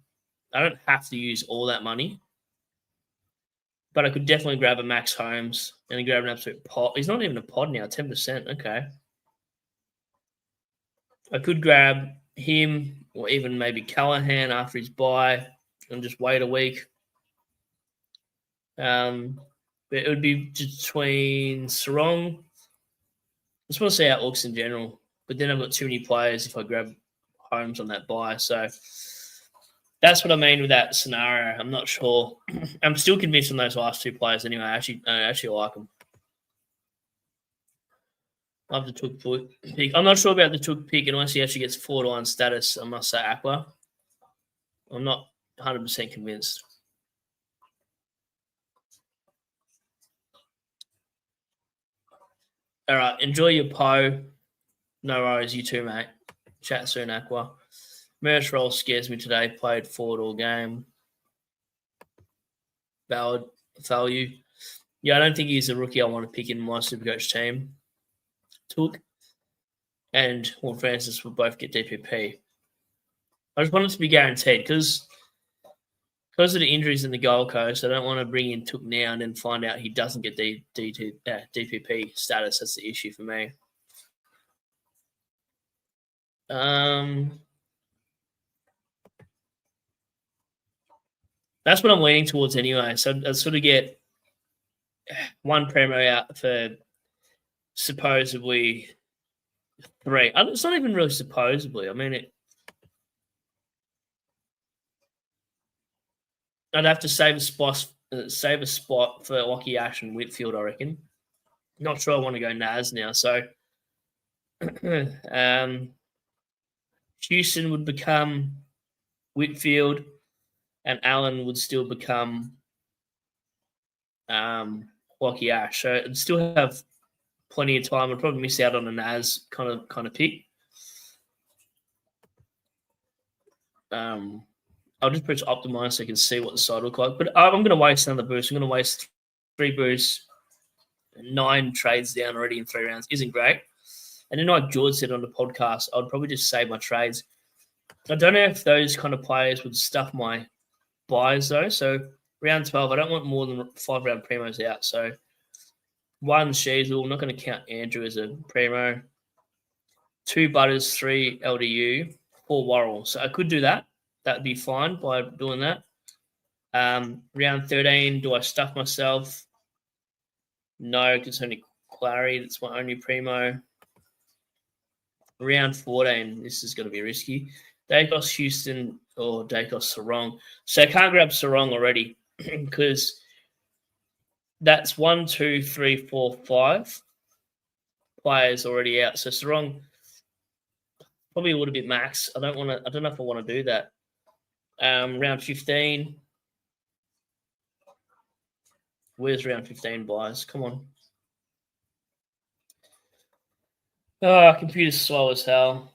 I don't have to use all that money. But I could definitely grab a Max Holmes and grab an absolute pod. He's not even a pod now, 10%. Okay. I could grab him or even maybe Callahan after his bye and just wait a week. But it would be between Sarong. I just want to see how it looks in general. But then I've got too many players if I grab Holmes on that bye. So that's what I mean with that scenario. I'm not sure. I'm still convinced on those last two players anyway. I actually like them. I love the Took pick. I'm not sure about the Took pick unless he actually gets forward line status. I must say Aqua. I'm not 100% convinced. All right. Enjoy your Poe. No worries. You too, mate. Chat soon, Aqua. Merch roll scares me today. Played forward all game. Valid value. Yeah, I don't think he's a rookie I want to pick in my Supercoach team. Took and Horn Francis will both get DPP. I just want it to be guaranteed because of the injuries in the Gold Coast. I don't want to bring in Took now and then find out he doesn't get DPP status. That's the issue for me. That's what I'm leaning towards anyway. So I'll sort of get one promo out for supposedly 3. It's not even really supposedly. I mean, I'd have to save a spot for Lockie Ash and Whitfield, I reckon. Not sure I want to go Naz now. So Houston would become Whitfield and Allen would still become Lockie Ash. So I'd still have plenty of time. I'd probably miss out on a Naz kind of pick. I'll just press optimize so I can see what the side look like. But I'm going to waste another boost. I'm going to waste 3 boosts, 9 trades down already in 3 rounds. Isn't great. And then like Jordz said on the podcast, I'd probably just save my trades. I don't know if those kind of players would stuff my buys though. So round 12, I don't want more than 5 round primos out. So 1 Sheasel, I'm not going to count Andrew as a primo. 2 Butters, 3 LDU, 4 Worrell. So I could do that. That would be fine by doing that. Round 13, do I stuff myself? No, because it's only Clary. That's my only primo. Round 14, this is going to be risky. Dacos Houston or Dacos Sarong. So I can't grab Sarong already because that's 1, 2, 3, 4, 5 players already out. So Sarong probably a little bit max. I don't know if I want to do that. Round 15. Where's round 15 buys? Come on. Oh, computer's slow as hell.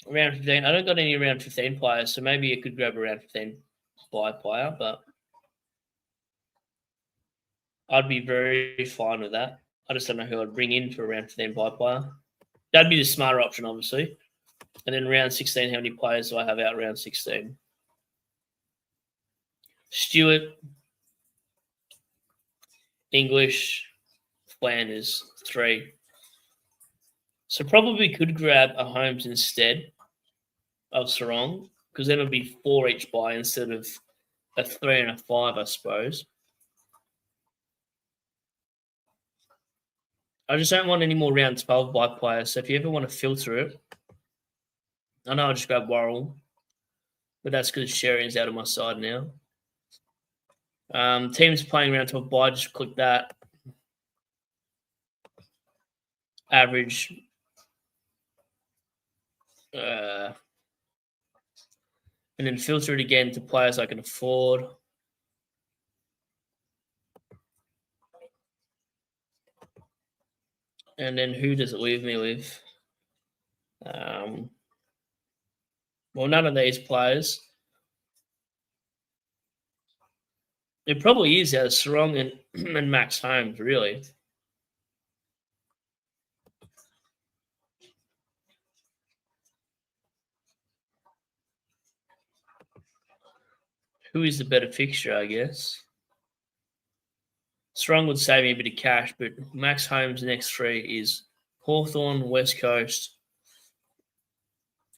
Round 15. I don't got any round 15 players, so maybe I could grab a round 15 buy player, but I'd be very fine with that. I just don't know who I'd bring in for a round 15 buy player. That'd be the smarter option, obviously. And then round 16, how many players do I have out round 16? Stewart, English, Flanders, 3. So probably could grab a Holmes instead of Sarong because then it'll be 4 each buy instead of a 3 and a 5, I suppose. I just don't want any more round 12 buy players. So if you ever want to filter it, I know I'll just grab Worrell, but that's because Sherry's out of my side now. Teams playing round 12 buy, just click that. Average. and then filter it again to players I can afford. And then who does it leave me with? Well, none of these players. It probably is out of Sarong and Max Holmes, really. Who is the better fixture, I guess? Strong would save me a bit of cash, but Max Holmes' next three is Hawthorn, West Coast,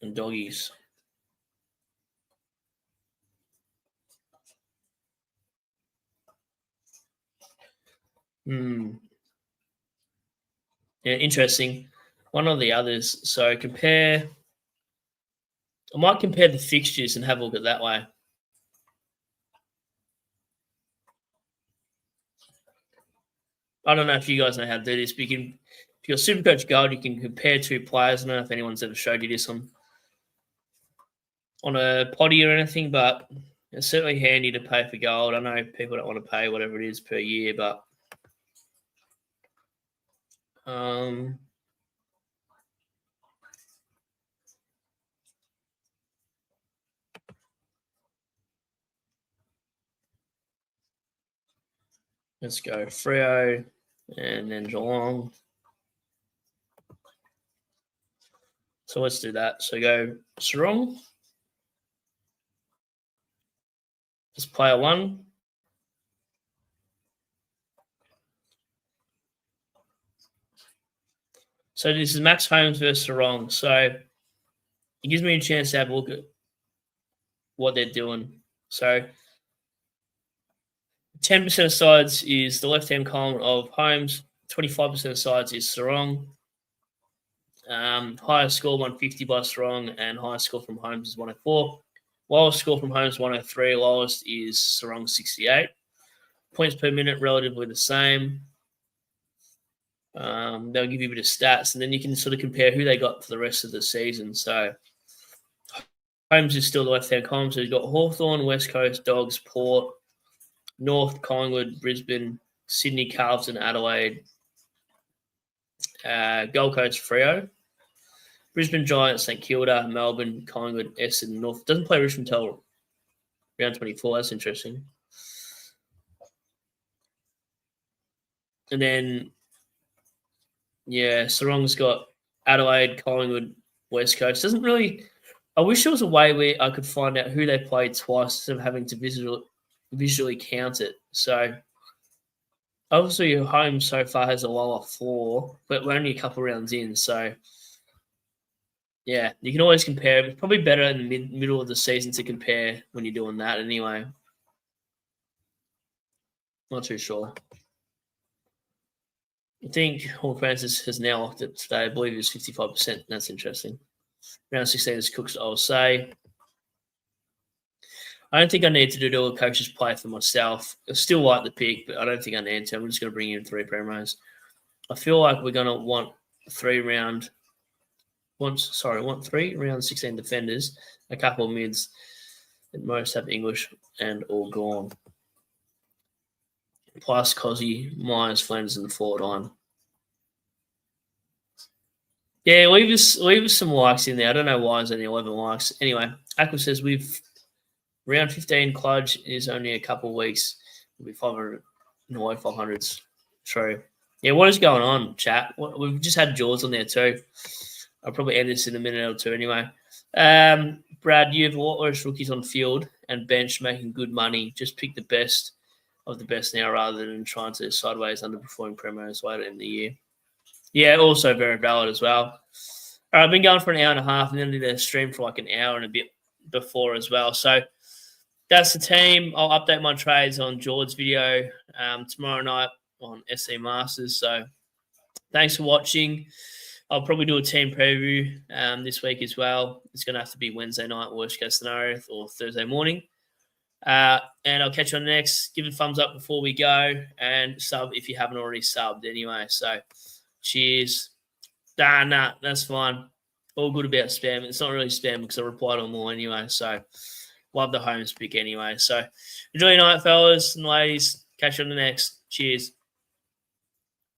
and Doggies. Yeah, interesting. One of the others. So I might compare the fixtures and have a look at it that way. I don't know if you guys know how to do this, but if you're Supercoach Gold, you can compare two players. I don't know if anyone's ever showed you this on a potty or anything, but it's certainly handy to pay for gold. I know people don't want to pay whatever it is per year, but let's go Freo and then Geelong. So let's do that. So go Sarong. Just player one. So this is Max Holmes versus Sarong. So it gives me a chance to have a look at what they're doing. So 10% of sides is the left-hand column of Holmes. 25% of sides is Sarong. Highest score 150 by Sarong, and highest score from Holmes is 104. Lowest score from Holmes 103. Lowest is Sarong 68. Points per minute relatively the same. They'll give you a bit of stats, and then you can sort of compare who they got for the rest of the season. So Holmes is still the left-hand column. So he's got Hawthorn, West Coast, Dogs, Port, North, Collingwood, Brisbane, Sydney, Carlton, Adelaide, Gold Coast, Freo, Brisbane Giants, St Kilda, Melbourne, Collingwood, Essendon, North. Doesn't play Richmond until round 24. That's interesting. And then, yeah, Sarong's got Adelaide, Collingwood, West Coast. Doesn't really. I wish there was a way where I could find out who they played twice instead of having to visually count it. So obviously Holmes so far has a lower floor, but we're only a couple rounds in. So yeah, you can always compare. It's probably better in the middle of the season to compare when you're doing that anyway. Not too sure. I think Hall Francis has now locked it today. I believe it's 55%. That's interesting. Round 16 is Cooks, I'll say. I don't think I need to do a coach's play for myself. I still like the pick, but I don't think I need to. I'm just going to bring in 3 promos. I feel like we're going to want 3 round 16 defenders, a couple of mids that most have English and all gone. Plus Cozzy, Myers, Flanders, and the forward line. Yeah, leave us some likes in there. I don't know why there's only 11 likes. Anyway, Aqua says round 15 Cludge is only a couple of weeks. It'll be 500 in the low 500s. True. Yeah, what is going on, chat? We've just had Jordz on there too. I'll probably end this in a minute or two anyway. Brad, you have a lot less rookies on field and bench making good money. Just pick the best of the best now rather than trying to sideways underperforming promos later in the year. Yeah, also very valid as well. All right, I've been going for an hour and a half and then did a stream for like an hour and a bit before as well. So that's the team. I'll update my trades on Jordz video tomorrow night on SC Masters. So thanks for watching. I'll probably do a team preview this week as well. It's going to have to be Wednesday night, worst case scenario, or Thursday morning. And I'll catch you on next. Give it a thumbs up before we go and sub if you haven't already subbed anyway. So cheers. Nah, that's fine. All good about spam. It's not really spam because I reply to them all anyway. So love the Holmes pick anyway. So enjoy your night, fellas and ladies. Catch you on the next. Cheers.